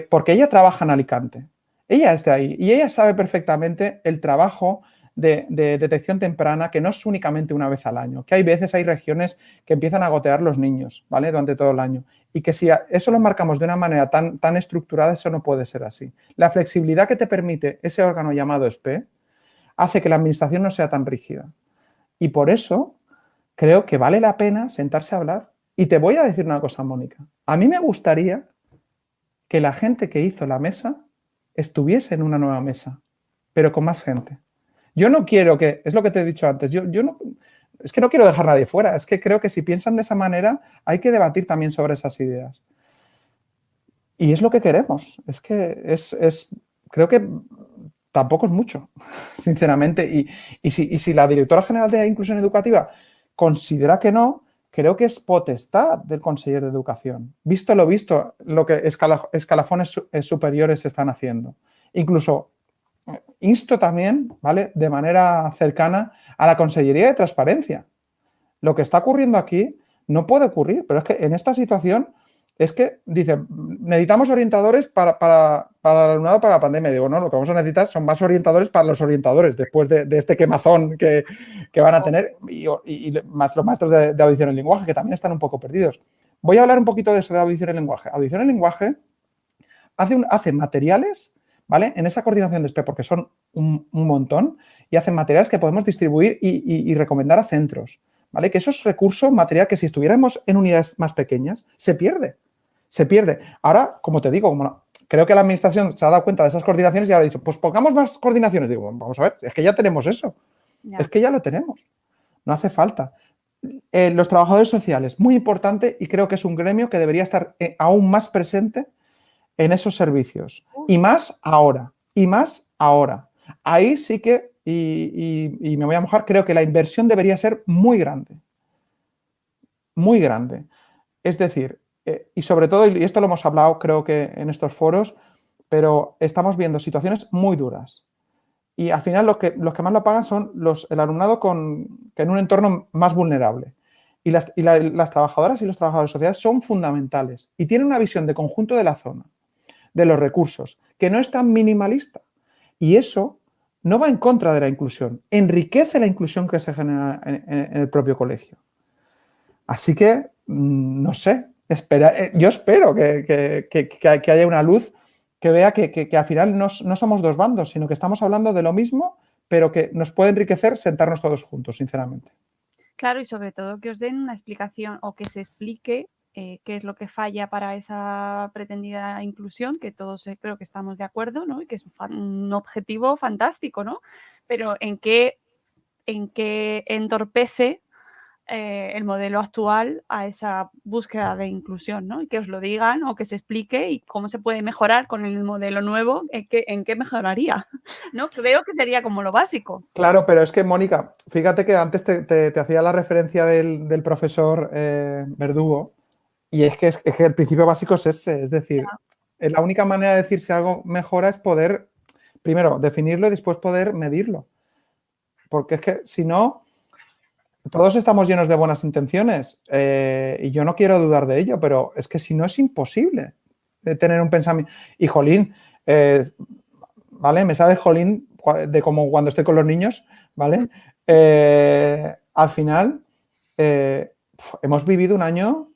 porque ella trabaja en Alicante. Ella es de ahí y ella sabe perfectamente el trabajo de detección temprana, que no es únicamente una vez al año, que hay regiones que empiezan a gotear los niños, ¿vale? Durante todo el año. Y que si eso lo marcamos de una manera tan estructurada, eso no puede ser así. La flexibilidad que te permite ese órgano llamado SPE hace que la administración no sea tan rígida. Y por eso creo que vale la pena sentarse a hablar. Y te voy a decir una cosa, Mónica. A mí me gustaría que la gente que hizo la mesa estuviese en una nueva mesa, pero con más gente. Yo no quiero que, es lo que te he dicho antes, es que no quiero dejar a nadie fuera, es que creo que si piensan de esa manera hay que debatir también sobre esas ideas. Y es lo que queremos, es que creo que tampoco es mucho, sinceramente. Y si la directora general de Inclusión Educativa considera que no, creo que es potestad del conseller de Educación. Visto lo que escalafones superiores están haciendo. Incluso insto también, ¿vale?, de manera cercana a la Consellería de Transparencia. Lo que está ocurriendo aquí no puede ocurrir, pero es que en esta situación es que, dicen, necesitamos orientadores para el alumnado para la pandemia. Digo, no, lo que vamos a necesitar son más orientadores para los orientadores después de este quemazón que van a tener y más los maestros de audición en lenguaje, que también están un poco perdidos. Voy a hablar un poquito de eso de audición en lenguaje. Audición en lenguaje hace materiales, ¿vale?, en esa coordinación de SPE, porque son un montón, y hacen materiales que podemos distribuir y recomendar a centros, ¿vale? Que esos recursos, material que si estuviéramos en unidades más pequeñas, se pierde. Ahora, como te digo, creo que la administración se ha dado cuenta de esas coordinaciones y ahora ha dicho, pues pongamos más coordinaciones. Digo, vamos a ver, es que ya tenemos eso. Ya. Es que ya lo tenemos. No hace falta. Los trabajadores sociales, muy importante, y creo que es un gremio que debería estar aún más presente en esos servicios. Y más ahora. Ahí sí que, y me voy a mojar, creo que la inversión debería ser muy grande. Muy grande. Es decir, y sobre todo, y esto lo hemos hablado creo que en estos foros, pero estamos viendo situaciones muy duras. Y al final los que más lo pagan son el alumnado que en un entorno más vulnerable. Y las trabajadoras y los trabajadores sociales son fundamentales y tienen una visión de conjunto de la zona, de los recursos, que no es tan minimalista. Y eso no va en contra de la inclusión, enriquece la inclusión que se genera en el propio colegio. Así que, no sé, yo espero que haya una luz que vea que al final no somos dos bandos, sino que estamos hablando de lo mismo, pero que nos puede enriquecer sentarnos todos juntos, sinceramente. Claro, y sobre todo que os den una explicación o que se explique qué es lo que falla para esa pretendida inclusión, que todos creo que estamos de acuerdo, ¿no? Y que es un objetivo fantástico, ¿no? Pero en qué entorpece el modelo actual a esa búsqueda de inclusión, ¿no? Y que os lo digan o que se explique y cómo se puede mejorar con el modelo nuevo, en qué mejoraría, ¿no? Creo que sería como lo básico. Claro, pero es que, Mónica, fíjate que antes te hacía la referencia del profesor Verdugo, y es que el principio básico es ese, es decir, la única manera de decir si algo mejora es poder, primero, definirlo y después poder medirlo. Porque es que, si no, todos estamos llenos de buenas intenciones y yo no quiero dudar de ello, pero es que si no es imposible tener un pensamiento. Y jolín, ¿vale? Me sale jolín de como cuando estoy con los niños, ¿vale? Al final, hemos vivido un año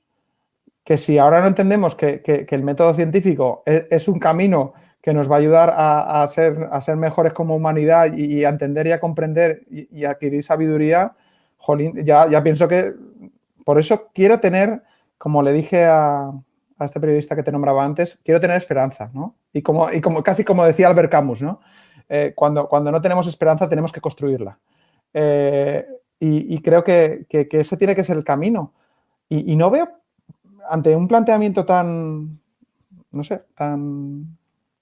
que si ahora no entendemos que el método científico es un camino que nos va a ayudar a ser mejores como humanidad y a entender y a comprender y a adquirir sabiduría, jolín, ya pienso que por eso quiero tener, como le dije a a este periodista que te nombraba antes, quiero tener esperanza, ¿no? Y casi como decía Albert Camus, ¿no? Cuando no tenemos esperanza tenemos que construirla. Y creo que ese tiene que ser el camino. Y no veo, ante un planteamiento tan, no sé, tan...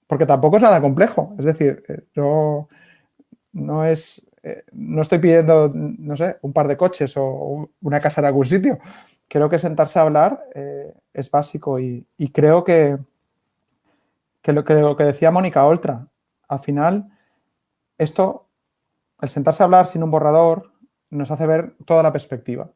Porque tampoco es nada complejo. Es decir, no estoy pidiendo, no sé, un par de coches o una casa en algún sitio. Creo que sentarse a hablar es básico y creo que lo que decía Mónica Oltra, al final, el sentarse a hablar sin un borrador nos hace ver toda la perspectiva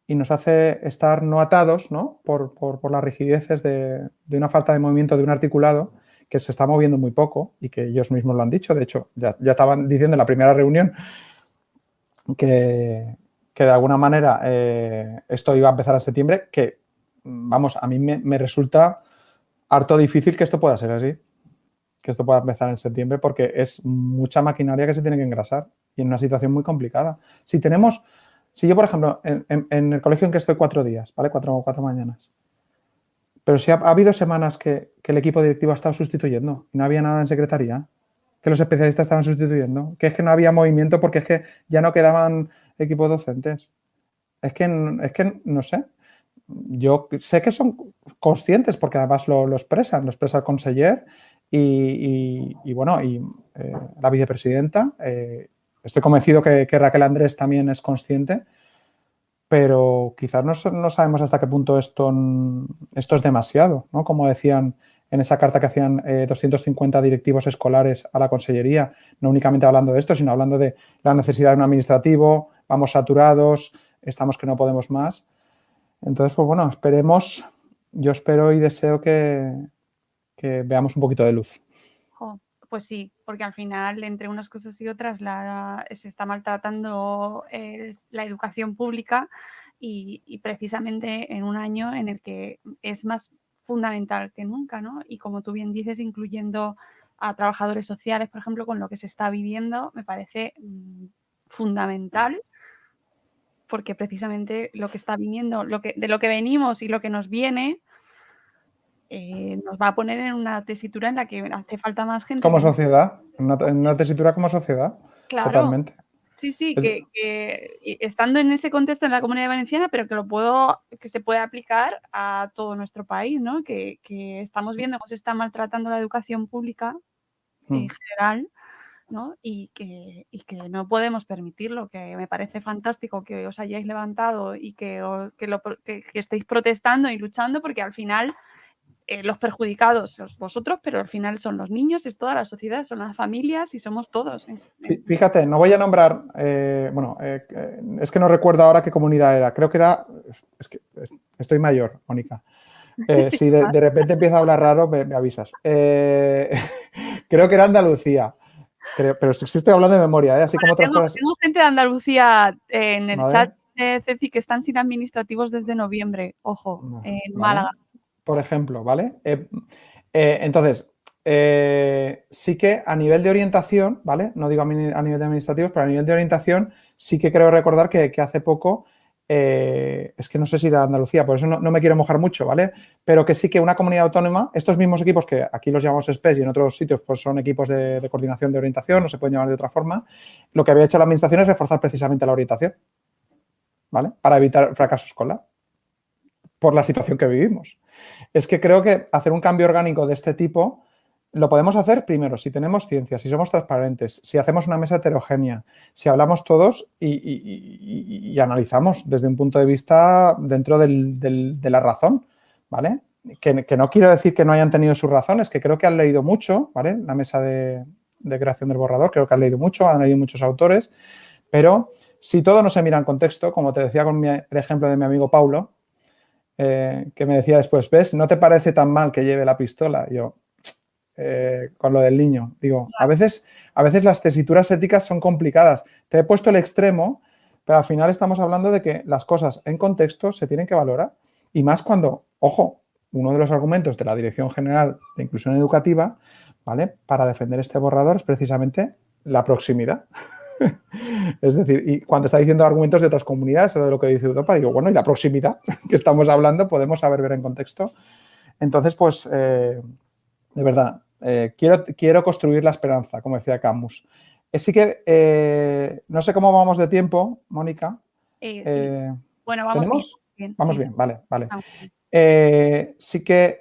y nos hace estar no atados, ¿no? Por las rigideces de una falta de movimiento de un articulado que se está moviendo muy poco y que ellos mismos lo han dicho. De hecho, ya estaban diciendo en la primera reunión que de alguna manera esto iba a empezar en septiembre, que, vamos, a mí me resulta harto difícil que esto pueda ser así, que esto pueda empezar en septiembre, porque es mucha maquinaria que se tiene que engrasar y en una situación muy complicada. Si yo, por ejemplo, en el colegio en que estoy 4 días, ¿vale? 4 mañanas, pero si ha habido semanas que el equipo directivo ha estado sustituyendo y no había nada en secretaría, que los especialistas estaban sustituyendo, que es que no había movimiento porque es que ya no quedaban equipos docentes. Es que no sé. Yo sé que son conscientes porque además lo expresa el conseller y la vicepresidenta. Estoy convencido que Raquel Andrés también es consciente, pero quizás no sabemos hasta qué punto esto es demasiado, ¿no? Como decían en esa carta que hacían 250 directivos escolares a la consellería, no únicamente hablando de esto, sino hablando de la necesidad de un administrativo, vamos saturados, estamos que no podemos más. Entonces, pues bueno, yo espero y deseo que veamos un poquito de luz. Pues sí, porque al final, entre unas cosas y otras, se está maltratando la educación pública y precisamente en un año en el que es más fundamental que nunca, ¿no? Y como tú bien dices, incluyendo a trabajadores sociales, por ejemplo, con lo que se está viviendo, me parece fundamental, porque precisamente lo que está viniendo, de lo que venimos y lo que nos viene, nos va a poner en una tesitura en la que hace falta más gente. Como sociedad, en una tesitura como sociedad, claro. Totalmente. Sí, que estando en ese contexto en la Comunidad Valenciana, pero que se puede aplicar a todo nuestro país, ¿no? Que estamos viendo cómo se está maltratando la educación pública en general, ¿no? Y que no podemos permitirlo, que me parece fantástico que os hayáis levantado y que estéis protestando y luchando, porque al final los perjudicados sois vosotros, pero al final son los niños, es toda la sociedad, son las familias y somos todos. Fíjate, no voy a nombrar, es que no recuerdo ahora qué comunidad era, creo que era, es que estoy mayor, Mónica. Si de repente empiezo a hablar raro, me avisas. Creo que era Andalucía, pero sí estoy hablando de memoria, así como otras cosas. Tengo gente de Andalucía en el chat de Ceci que están sin administrativos desde noviembre, ojo, en Málaga. Por ejemplo, ¿vale? Entonces, sí que a nivel de orientación, ¿vale? No digo a nivel de administrativos, pero a nivel de orientación sí que creo recordar que hace poco, es que no sé si de Andalucía, por eso no me quiero mojar mucho, ¿vale? Pero que sí que una comunidad autónoma, estos mismos equipos que aquí los llamamos SPES y en otros sitios pues son equipos de coordinación de orientación, no se pueden llamar de otra forma, lo que había hecho la administración es reforzar precisamente la orientación, ¿vale? Para evitar fracaso escolar, por la situación que vivimos. Es que creo que hacer un cambio orgánico de este tipo lo podemos hacer primero si tenemos ciencia, si somos transparentes, si hacemos una mesa heterogénea, si hablamos todos y analizamos desde un punto de vista dentro de la razón, ¿vale? Que no quiero decir que no hayan tenido sus razones, que creo que han leído mucho, ¿vale? La mesa de creación del borrador, creo que han leído mucho, han leído muchos autores, pero si todo no se mira en contexto, como te decía con el ejemplo de mi amigo Paulo, que me decía después, ¿ves? ¿No te parece tan mal que lleve la pistola? Yo, con lo del niño, digo, a veces las tesituras éticas son complicadas. Te he puesto el extremo, pero al final estamos hablando de que las cosas en contexto se tienen que valorar. Y más cuando, ojo, uno de los argumentos de la Dirección General de Inclusión Educativa, ¿vale? Para defender este borrador es precisamente la proximidad. Es decir, y cuando está diciendo argumentos de otras comunidades o de lo que dice Europa, digo, bueno, y la proximidad que estamos hablando podemos saber ver en contexto. Entonces, pues, de verdad, quiero construir la esperanza, como decía Camus. Sí que no sé cómo vamos de tiempo, Mónica. Sí. Bueno, vamos ¿tenemos? bien. Vamos Sí, bien, vale. vamos bien. Sí que,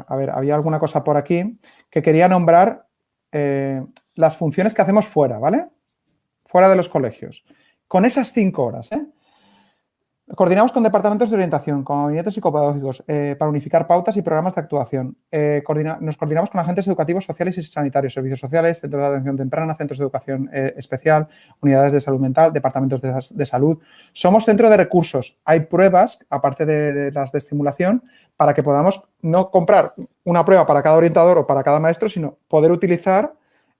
a ver, había alguna cosa por aquí que quería nombrar las funciones que hacemos fuera, ¿vale? Fuera de los colegios. Con esas 5 horas, ¿eh? Coordinamos con departamentos de orientación, con gabinetes psicopedagógicos, para unificar pautas y programas de actuación. Nos coordinamos con agentes educativos, sociales y sanitarios, servicios sociales, centros de atención temprana, centros de educación especial, unidades de salud mental, departamentos de salud. Somos centro de recursos. Hay pruebas, aparte de las de estimulación, para que podamos no comprar una prueba para cada orientador o para cada maestro, sino poder utilizar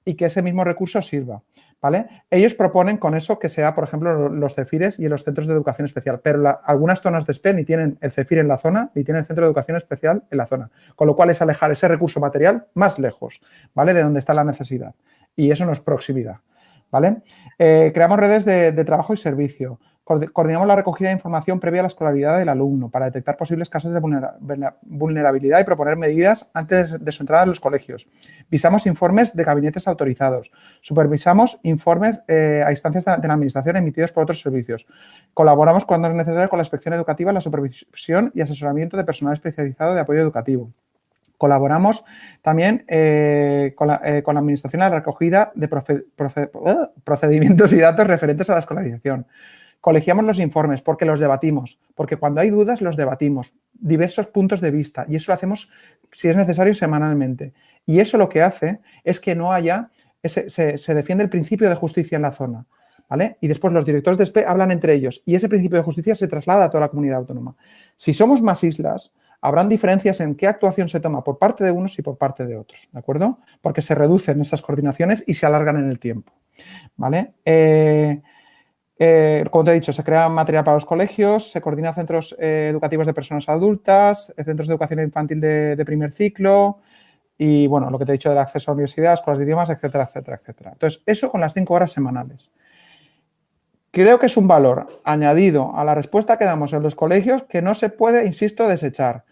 y que ese mismo recurso sirva. ¿Vale? Ellos proponen con eso que sea, por ejemplo, los CEFIRes y los centros de educación especial, pero algunas zonas de SPE ni tienen el CEFIR en la zona ni tienen el centro de educación especial en la zona, con lo cual es alejar ese recurso material más lejos, ¿vale? De donde está la necesidad. Y eso no es proximidad, ¿vale? Creamos redes de trabajo y servicio. Coordinamos la recogida de información previa a la escolaridad del alumno para detectar posibles casos de vulnerabilidad y proponer medidas antes de su entrada en los colegios. Visamos informes de gabinetes autorizados. Supervisamos informes a instancias de la Administración emitidos por otros servicios. Colaboramos cuando es necesario con la inspección educativa en la supervisión y asesoramiento de personal especializado de apoyo educativo. Colaboramos también con la Administración en la recogida de procedimientos y datos referentes a la escolarización. Colegiamos los informes porque los debatimos, porque cuando hay dudas los debatimos, diversos puntos de vista, y eso lo hacemos, si es necesario, semanalmente. Y eso lo que hace es que no haya, se defiende el principio de justicia en la zona, ¿vale? Y después los directores de SPE hablan entre ellos y ese principio de justicia se traslada a toda la comunidad autónoma. Si somos más islas, habrán diferencias en qué actuación se toma por parte de unos y por parte de otros, ¿de acuerdo? Porque se reducen esas coordinaciones y se alargan en el tiempo, ¿vale? Como te he dicho, se crea material para los colegios, se coordina centros educativos de personas adultas, centros de educación infantil de primer ciclo y, bueno, lo que te he dicho del acceso a la universidad, escuelas de idiomas, etcétera, etcétera, etcétera. Entonces, eso con las 5 horas semanales. Creo que es un valor añadido a la respuesta que damos en los colegios que no se puede, insisto, desechar.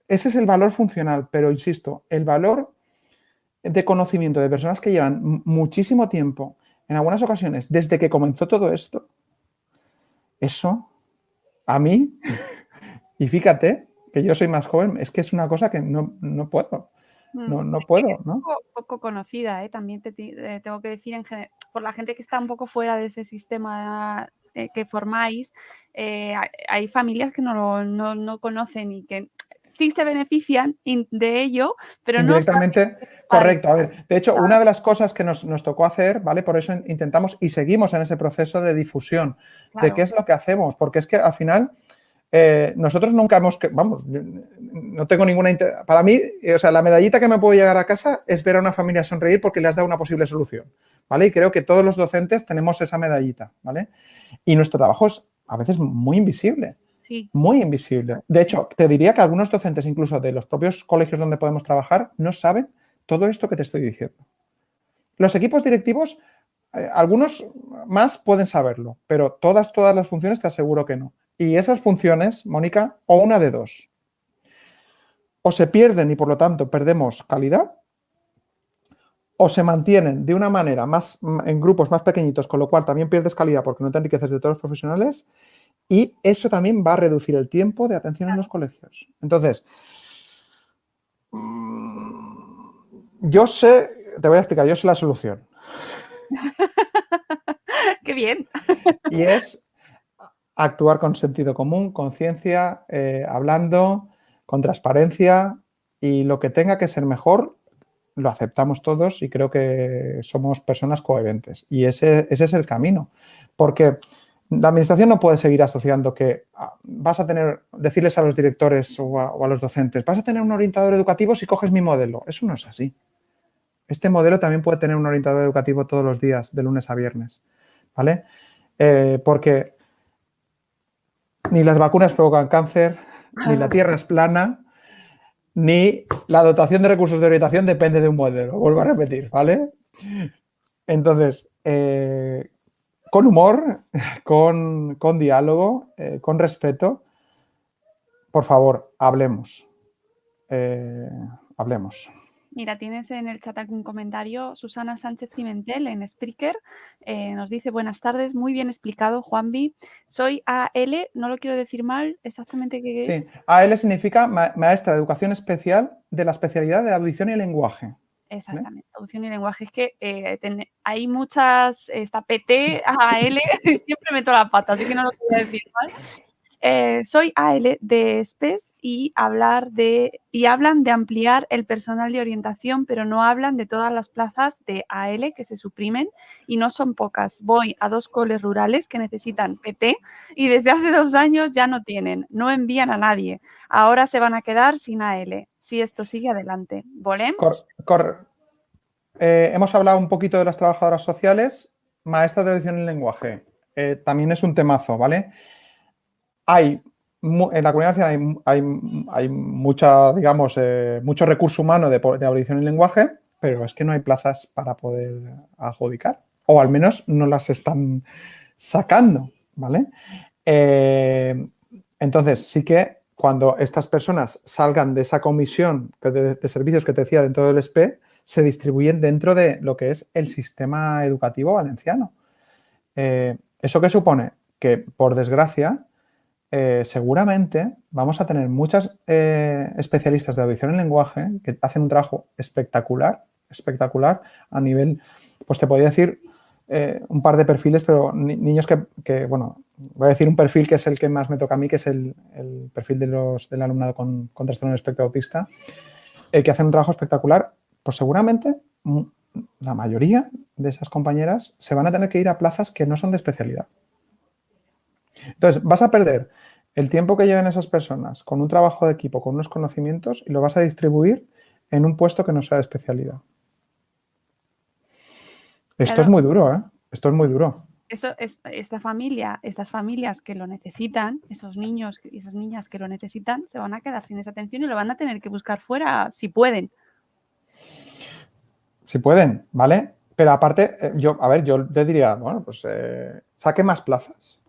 Ese es el valor funcional, pero, insisto, el valor de conocimiento de personas que llevan muchísimo tiempo, en algunas ocasiones, desde que comenzó todo esto, eso, a mí, y fíjate que yo soy más joven, es que es una cosa que no puedo. No puedo, es ¿no? poco conocida, ¿eh? También tengo que decir, por la gente que está un poco fuera de ese sistema que formáis, hay familias que no conocen y que sí se benefician de ello, pero no Indirectamente, correcto. A ver, de hecho, una de las cosas que nos tocó hacer, ¿vale? Por eso intentamos y seguimos en ese proceso de difusión de qué es lo que hacemos, porque es que al final nosotros nunca vamos, no tengo ninguna... Para mí, o sea, la medallita que me puedo llegar a casa es ver a una familia sonreír porque le has dado una posible solución, ¿vale? Y creo que todos los docentes tenemos esa medallita, ¿vale? Y nuestro trabajo es a veces muy invisible. Sí. Muy invisible. De hecho, te diría que algunos docentes, incluso de los propios colegios donde podemos trabajar, no saben todo esto que te estoy diciendo. Los equipos directivos, algunos más pueden saberlo, pero todas las funciones te aseguro que no. Y esas funciones, Mónica, o una de dos. O se pierden y por lo tanto perdemos calidad, o se mantienen de una manera más en grupos más pequeñitos, con lo cual también pierdes calidad porque no te enriqueces de todos los profesionales. Y eso también va a reducir el tiempo de atención en los colegios. Entonces, yo sé, te voy a explicar, yo sé la solución. ¡Qué bien! Y es actuar con sentido común, conciencia, hablando, con transparencia y lo que tenga que ser mejor, lo aceptamos todos y creo que somos personas coherentes. Y ese es el camino. Porque la administración no puede seguir asociando que vas a decirles a los directores o a los docentes, vas a tener un orientador educativo si coges mi modelo. Eso no es así. Este modelo también puede tener un orientador educativo todos los días, de lunes a viernes, ¿vale? Porque ni las vacunas provocan cáncer, ni la Tierra es plana, ni la dotación de recursos de orientación depende de un modelo. Vuelvo a repetir, ¿vale? Entonces, con humor, con diálogo, con respeto, por favor, hablemos. hablemos. Mira, tienes en el chat algún comentario. Susana Sánchez Pimentel en Spreaker nos dice: buenas tardes, muy bien explicado, Juanvi. Soy AL, no lo quiero decir mal, exactamente qué es. Sí, AL significa maestra de educación especial de la especialidad de audición y lenguaje. Exactamente, audición y lenguaje. Es que hay muchas, esta PT, AL, siempre meto la pata, así que no lo quiero decir mal. Soy AL de SPES y hablan de ampliar el personal de orientación, pero no hablan de todas las plazas de AL que se suprimen y no son pocas. Voy a 2 coles rurales que necesitan PP y desde hace 2 años ya no tienen, no envían a nadie. Ahora se van a quedar sin AL si esto sigue adelante. ¿Volemos? Hemos hablado un poquito de las trabajadoras sociales, maestras de audición y lenguaje. También es un temazo, ¿vale? En la Comunidad Valenciana hay mucha, digamos, mucho recurso humano de audición y lenguaje, pero es que no hay plazas para poder adjudicar, o al menos no las están sacando, ¿vale? Entonces, sí que cuando estas personas salgan de esa comisión de servicios que te decía dentro del SPE, se distribuyen dentro de lo que es el sistema educativo valenciano. ¿Eso qué supone? Que, por desgracia, seguramente vamos a tener muchas especialistas de audición en lenguaje que hacen un trabajo espectacular a nivel, pues te podría decir un par de perfiles, pero niños que, bueno, voy a decir un perfil que es el que más me toca a mí, que es el perfil del alumnado con trastorno del espectro autista, que hacen un trabajo espectacular. Pues seguramente la mayoría de esas compañeras se van a tener que ir a plazas que no son de especialidad. Entonces, vas a perder el tiempo que lleven esas personas con un trabajo de equipo, con unos conocimientos, y lo vas a distribuir en un puesto que no sea de especialidad. Esto es muy duro, ¿eh? Esto es muy duro. Estas familias que lo necesitan, esos niños y esas niñas que lo necesitan, se van a quedar sin esa atención y lo van a tener que buscar fuera si pueden. Si pueden, ¿vale? Pero aparte, yo te diría, bueno, pues saque más plazas.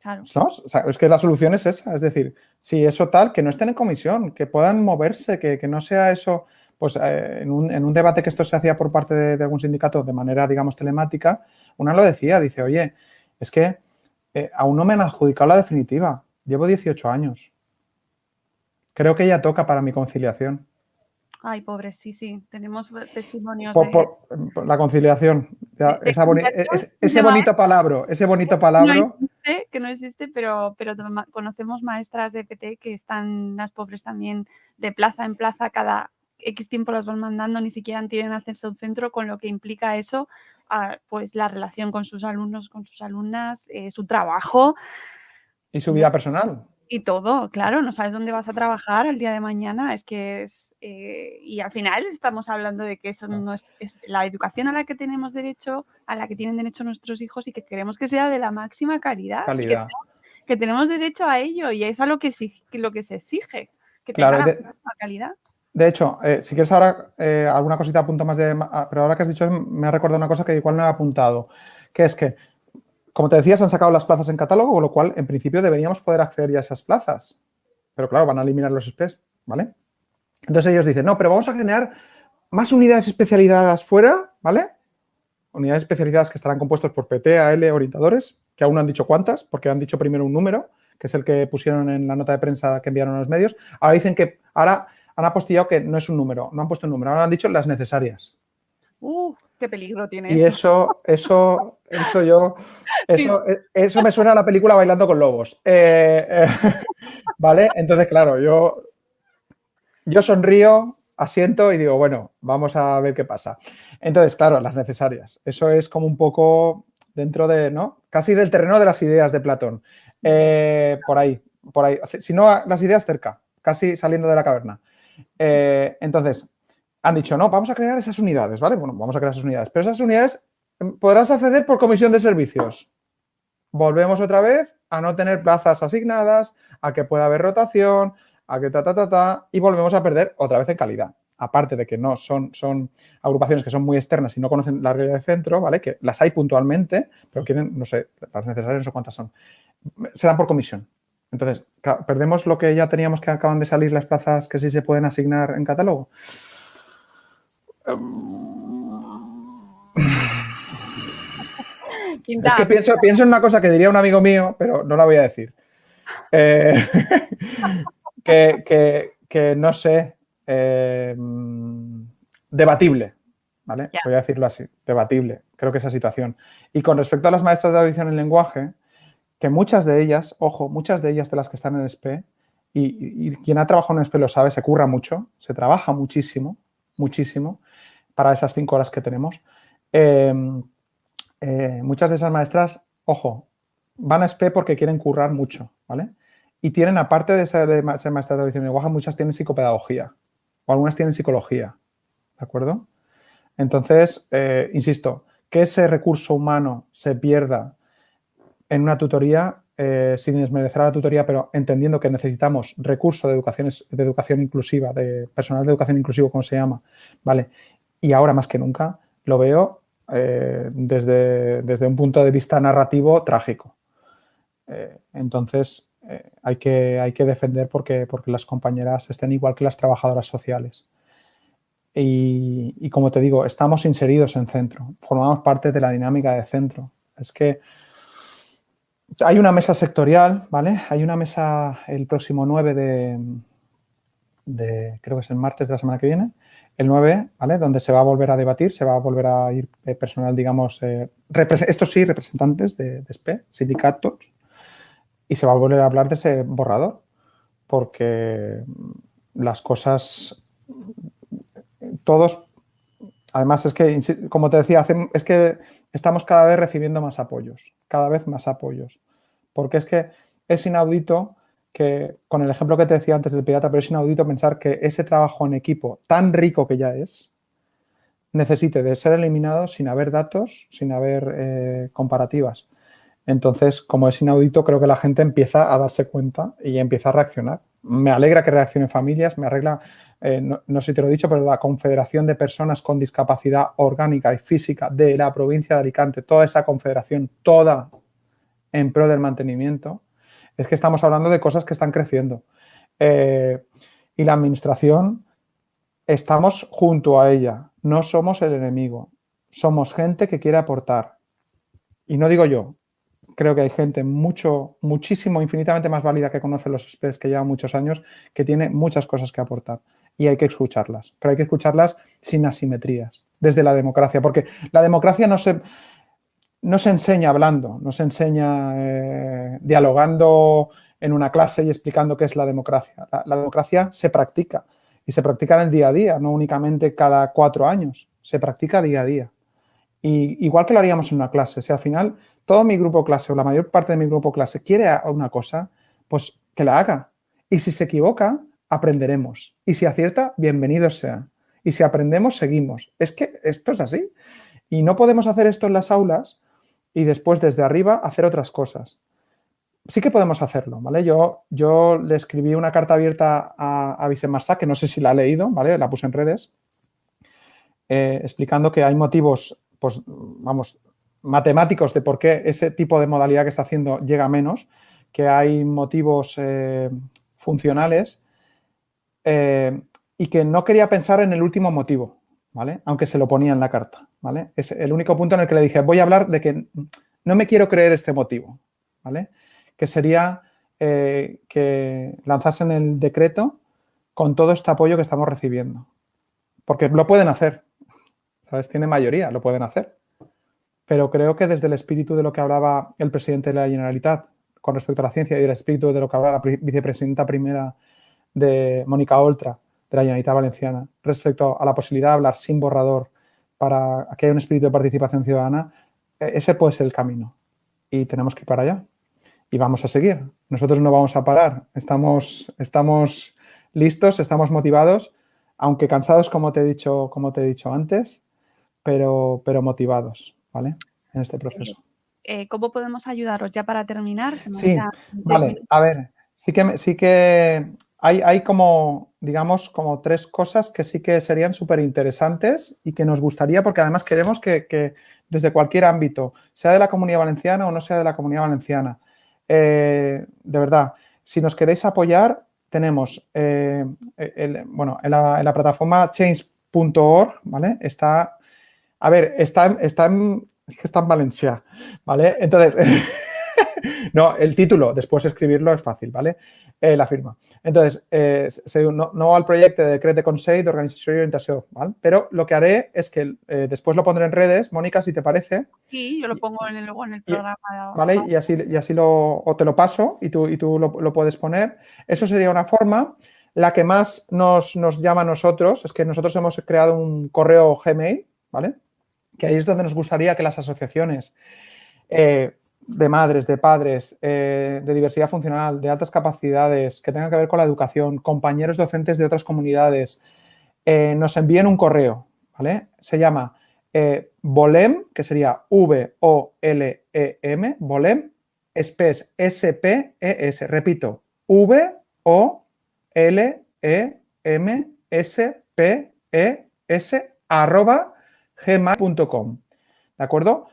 Claro. ¿No? O sea, es que la solución es esa, es decir, si eso tal, que no estén en comisión, que puedan moverse, que no sea eso, pues en un debate que esto se hacía por parte de algún sindicato de manera, digamos, telemática, una lo decía, dice, oye, es que aún no me han adjudicado la definitiva, llevo 18 años, creo que ya toca para mi conciliación. Ay, pobre, sí, tenemos testimonios por la conciliación, ese bonito palabra. Que no existe, pero conocemos maestras de PT que están las pobres también de plaza en plaza, cada X tiempo las van mandando, ni siquiera tienen acceso a un centro, con lo que implica eso, pues la relación con sus alumnos, con sus alumnas, su trabajo. Y su vida personal. Y todo, claro, no sabes dónde vas a trabajar el día de mañana, y al final estamos hablando de que eso no es la educación a la que tenemos derecho, a la que tienen derecho nuestros hijos y que queremos que sea de la máxima calidad. Y que tenemos derecho a ello y es a lo que se exige, que tenga la máxima calidad. De hecho, si quieres ahora alguna cosita apunto más pero ahora que has dicho me ha recordado una cosa que igual no he apuntado, que es que, como te decía, se han sacado las plazas en catálogo, con lo cual, en principio, deberíamos poder acceder ya a esas plazas. Pero claro, van a eliminar los SPEs, ¿vale? Entonces ellos dicen, no, pero vamos a generar más unidades especializadas fuera, ¿vale? Unidades especializadas que estarán compuestos por PT, AL, orientadores, que aún no han dicho cuántas, porque han dicho primero un número, que es el que pusieron en la nota de prensa que enviaron a los medios. Ahora dicen que ahora han apostillado que no es un número, no han puesto un número, ahora han dicho las necesarias. Qué peligro tiene y eso. Y eso me suena a la película Bailando con Lobos. ¿Vale? Entonces, claro, yo sonrío, asiento y digo, bueno, vamos a ver qué pasa. Entonces, claro, las necesarias. Eso es como un poco dentro de, ¿no? Casi del terreno de las ideas de Platón. Por ahí. Si no, las ideas cerca, casi saliendo de la caverna. Entonces, han dicho, no, vamos a crear esas unidades, ¿vale? Bueno, vamos a crear esas unidades. Pero esas unidades podrás acceder por comisión de servicios. Volvemos otra vez a no tener plazas asignadas, a que pueda haber rotación, a que y volvemos a perder otra vez en calidad. Aparte de que no son agrupaciones que son muy externas y no conocen la realidad del centro, ¿vale? Que las hay puntualmente, pero quieren, no sé, las necesarias no sé cuántas son. Serán por comisión. Entonces, ¿perdemos lo que ya teníamos, que acaban de salir las plazas que sí se pueden asignar en catálogo? Quinta, Es que pienso en una cosa que diría un amigo mío, pero no la voy a decir. Que no sé, debatible, ¿vale? Ya. Voy a decirlo así, debatible, creo que esa situación. Y con respecto a las maestras de audición y lenguaje, que muchas de ellas, ojo, muchas de ellas de las que están en el SPE, y quien ha trabajado en el SPE lo sabe, se curra mucho, se trabaja muchísimo, muchísimo, para esas 5 horas que tenemos. Muchas de esas maestras, ojo, van a SPE porque quieren currar mucho, ¿vale? Y tienen, aparte de ser maestra de audición y lenguaje, muchas tienen psicopedagogía o algunas tienen psicología, ¿de acuerdo? Entonces, insisto, que ese recurso humano se pierda en una tutoría, sin desmerecer a la tutoría, pero entendiendo que necesitamos recursos de educación inclusiva, de personal de educación inclusivo, como se llama, ¿vale? Y ahora más que nunca lo veo desde un punto de vista narrativo trágico. Entonces, hay que defender porque las compañeras estén igual que las trabajadoras sociales. Y como te digo, estamos inseridos en centro, formamos parte de la dinámica de centro. Es que hay una mesa sectorial, ¿vale? Hay una mesa el próximo 9 creo que es el martes de la semana que viene, el 9, ¿vale? Donde se va a volver a debatir, se va a volver a ir personal, digamos, estos sí, representantes de SPE, sindicatos, y se va a volver a hablar de ese borrador, porque las cosas, todos, además es que, como te decía, es que estamos cada vez recibiendo más apoyos, cada vez más apoyos, porque es que es inaudito que, con el ejemplo que te decía antes del pirata, pero es inaudito pensar que ese trabajo en equipo tan rico que ya es, necesite de ser eliminado sin haber datos, sin haber comparativas. Entonces, como es inaudito, creo que la gente empieza a darse cuenta y empieza a reaccionar. Me alegra que reaccionen familias, me arregla, no sé si te lo he dicho, pero la Confederación de Personas con Discapacidad Orgánica y Física de la provincia de Alicante, toda esa confederación, toda en pro del mantenimiento, es que estamos hablando de cosas que están creciendo. Y la administración, estamos junto a ella, no somos el enemigo, somos gente que quiere aportar. Y no digo yo, creo que hay gente muchísimo, infinitamente más válida que conoce los SPEs, que llevan muchos años, que tiene muchas cosas que aportar y hay que escucharlas, pero hay que escucharlas sin asimetrías, desde la democracia, porque la democracia no se enseña hablando, no se enseña dialogando en una clase y explicando qué es la democracia. La democracia se practica y se practica en el día a día, no únicamente cada 4 años, se practica día a día. Y igual que lo haríamos en una clase, si al final todo mi grupo clase o la mayor parte de mi grupo clase quiere una cosa, pues que la haga. Y si se equivoca, aprenderemos. Y si acierta, bienvenido sea. Y si aprendemos, seguimos. Es que esto es así. Y no podemos hacer esto en las aulas y después desde arriba hacer otras cosas. Sí que podemos hacerlo, ¿vale? Yo le escribí una carta abierta a Vicent Marçà, que no sé si la ha leído, ¿vale? La puse en redes, explicando que hay motivos, pues, vamos, matemáticos de por qué ese tipo de modalidad que está haciendo llega a menos, que hay motivos funcionales y que no quería pensar en el último motivo, ¿vale? Aunque se lo ponía en la carta, ¿vale? Es el único punto en el que le dije, voy a hablar de que no me quiero creer este motivo, ¿vale? Que sería que lanzasen el decreto con todo este apoyo que estamos recibiendo. Porque lo pueden hacer, ¿sabes? Tiene mayoría, lo pueden hacer. Pero creo que desde el espíritu de lo que hablaba el presidente de la Generalitat con respecto a la ciencia y el espíritu de lo que hablaba la vicepresidenta primera de Mónica Oltra, de la Generalitat Valenciana, respecto a la posibilidad de hablar sin borrador para que haya un espíritu de participación ciudadana, ese puede ser el camino. Y tenemos que ir para allá. Y vamos a seguir. Nosotros no vamos a parar. Estamos listos, estamos motivados, aunque cansados, como te he dicho antes, pero motivados, ¿vale? En este proceso. ¿Cómo podemos ayudaros ya para terminar? Sí, vale. A ver, sí que hay como, digamos, como 3 cosas que sí que serían súper interesantes y que nos gustaría, porque además queremos que desde cualquier ámbito, sea de la Comunidad Valenciana o no sea de la Comunidad Valenciana, de verdad, Si nos queréis apoyar, tenemos, bueno, en la plataforma change.org, ¿vale? Está en valencià, ¿vale? Entonces, no, el título, después escribirlo es fácil, ¿vale? La firma. Entonces, no al proyecto de decret de Consell d'Organització i Orientació, ¿vale? Pero lo que haré es que después lo pondré en redes, Mónica, si te parece. Sí, yo lo pongo luego en el programa. ¿Vale? Y así o te lo paso y tú lo puedes poner. Eso sería una forma. La que más nos llama a nosotros es que nosotros hemos creado un correo Gmail, ¿vale? Que ahí es donde nos gustaría que las asociaciones de madres, de padres, de diversidad funcional, de altas capacidades, que tengan que ver con la educación, compañeros docentes de otras comunidades, nos envíen un correo, ¿vale? Se llama Volem, que sería VOLEM, Volem, SPES, SPES, repito, VOLEM, SPES, @gmail.com, ¿de acuerdo?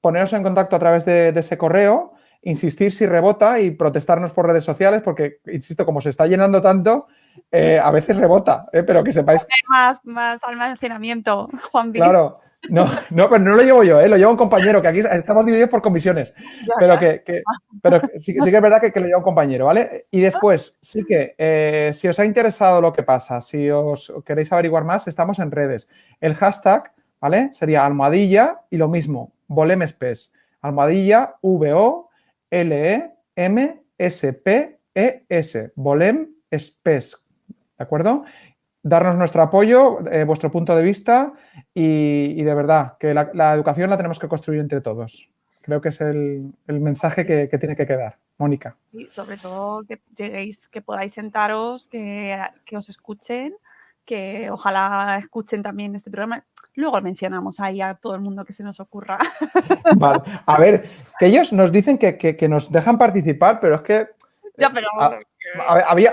Poneros en contacto a través de ese correo, insistir si rebota y protestarnos por redes sociales porque, insisto, como se está llenando tanto, a veces rebota, pero que sepáis... Más almacenamiento, Juan. Claro, no, pero no lo llevo yo, lo lleva un compañero, que aquí estamos divididos por comisiones, pero sí que es verdad que lo lleva un compañero, ¿vale? Y después, sí que, si os ha interesado lo que pasa, si os queréis averiguar más, estamos en redes. El hashtag, ¿vale? Sería almohadilla y lo mismo, VolemSPES, almohadilla, VOLEMSPES, VolemSPES, ¿de acuerdo? Darnos nuestro apoyo, vuestro punto de vista y de verdad que la educación la tenemos que construir entre todos. Creo que es el mensaje que tiene que quedar. Mónica. Y sobre todo que lleguéis, que podáis sentaros, que os escuchen, que ojalá escuchen también este programa. Luego mencionamos ahí a todo el mundo que se nos ocurra. Vale. A ver, que ellos nos dicen que nos dejan participar, pero es que... Ya, pero...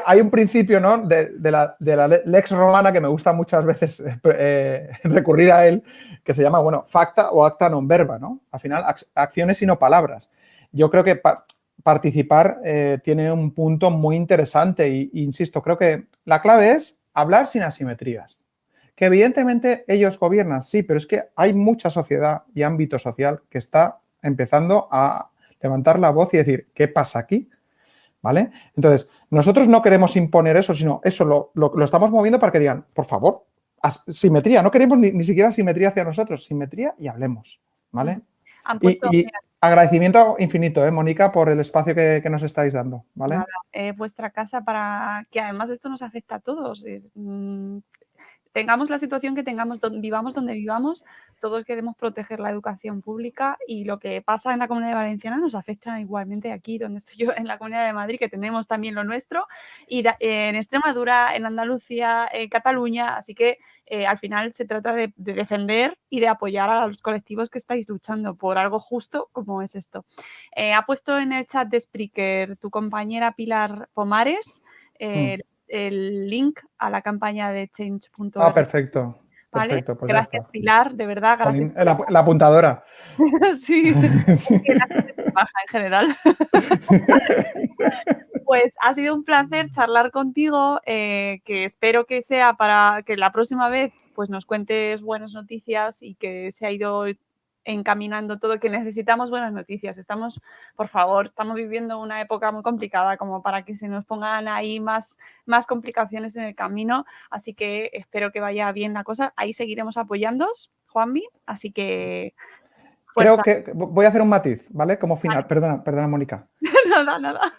hay un principio, ¿no? de la lex romana que me gusta muchas veces recurrir a él, que se llama, bueno, facta o acta non verba, ¿no? Al final, acciones y no palabras. Yo creo que participar tiene un punto muy interesante e insisto, creo que la clave es hablar sin asimetrías. Que evidentemente ellos gobiernan, sí, pero es que hay mucha sociedad y ámbito social que está empezando a levantar la voz y decir, ¿qué pasa aquí? ¿Vale? Entonces, nosotros no queremos imponer eso, sino eso lo estamos moviendo para que digan, por favor, simetría, no queremos ni siquiera simetría hacia nosotros, simetría y hablemos, ¿vale? Y agradecimiento infinito, Mónica, por el espacio que nos estáis dando, ¿vale? Nada, vuestra casa para que además esto nos afecta a todos. Tengamos la situación que tengamos, vivamos donde vivamos, todos queremos proteger la educación pública y lo que pasa en la Comunidad Valenciana nos afecta igualmente aquí donde estoy yo, en la Comunidad de Madrid, que tenemos también lo nuestro, y en Extremadura, en Andalucía, en Cataluña, así que al final se trata de defender y de apoyar a los colectivos que estáis luchando por algo justo como es esto. Ha puesto en el chat de Spreaker tu compañera Pilar Pomares, el link a la campaña de change.org. Ah, perfecto. ¿Vale? Perfecto, pues gracias, Pilar, de verdad. Gracias. La apuntadora. Sí, sí. Baja en general. Pues ha sido un placer charlar contigo, que espero que sea para que la próxima vez pues nos cuentes buenas noticias y que se ha ido encaminando todo, que necesitamos buenas noticias. Por favor, estamos viviendo una época muy complicada como para que se nos pongan ahí más complicaciones en el camino, así que espero que vaya bien la cosa. Ahí seguiremos apoyándoos, Juanmi, así que... Creo que voy a hacer un matiz, ¿vale? Como final. Vale. Perdona, Mónica. Nada.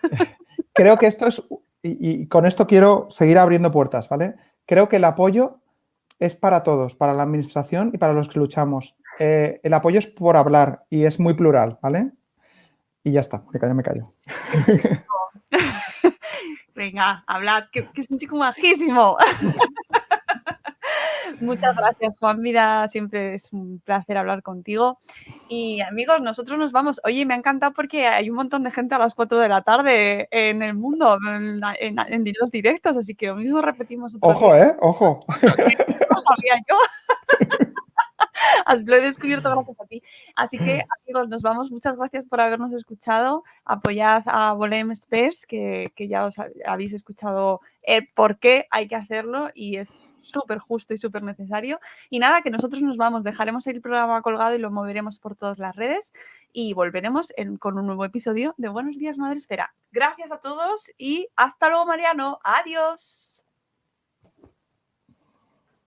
Creo que esto es, y con esto quiero seguir abriendo puertas, ¿vale? Creo que el apoyo es para todos, para la administración y para los que luchamos. El apoyo es por hablar y es muy plural, ¿vale? Y ya está, ya me callo. Venga, hablad, que es un chico majísimo. Muchas gracias, Juan Vida. Siempre es un placer hablar contigo. Y amigos, nosotros nos vamos. Oye, me ha encantado porque hay un montón de gente a las 4 de la tarde en el mundo, en los directos, así que lo mismo repetimos. Ojo, ojo. No sabía yo. Lo he descubierto gracias a ti. Así que, amigos, nos vamos. Muchas gracias por habernos escuchado. Apoyad a Volem Express, que ya os habéis escuchado por qué hay que hacerlo y es súper justo y súper necesario. Y nada, que nosotros nos vamos. Dejaremos el programa colgado y lo moveremos por todas las redes y volveremos con un nuevo episodio de Buenos Días, Madresfera. Gracias a todos y hasta luego, Mariano. Adiós.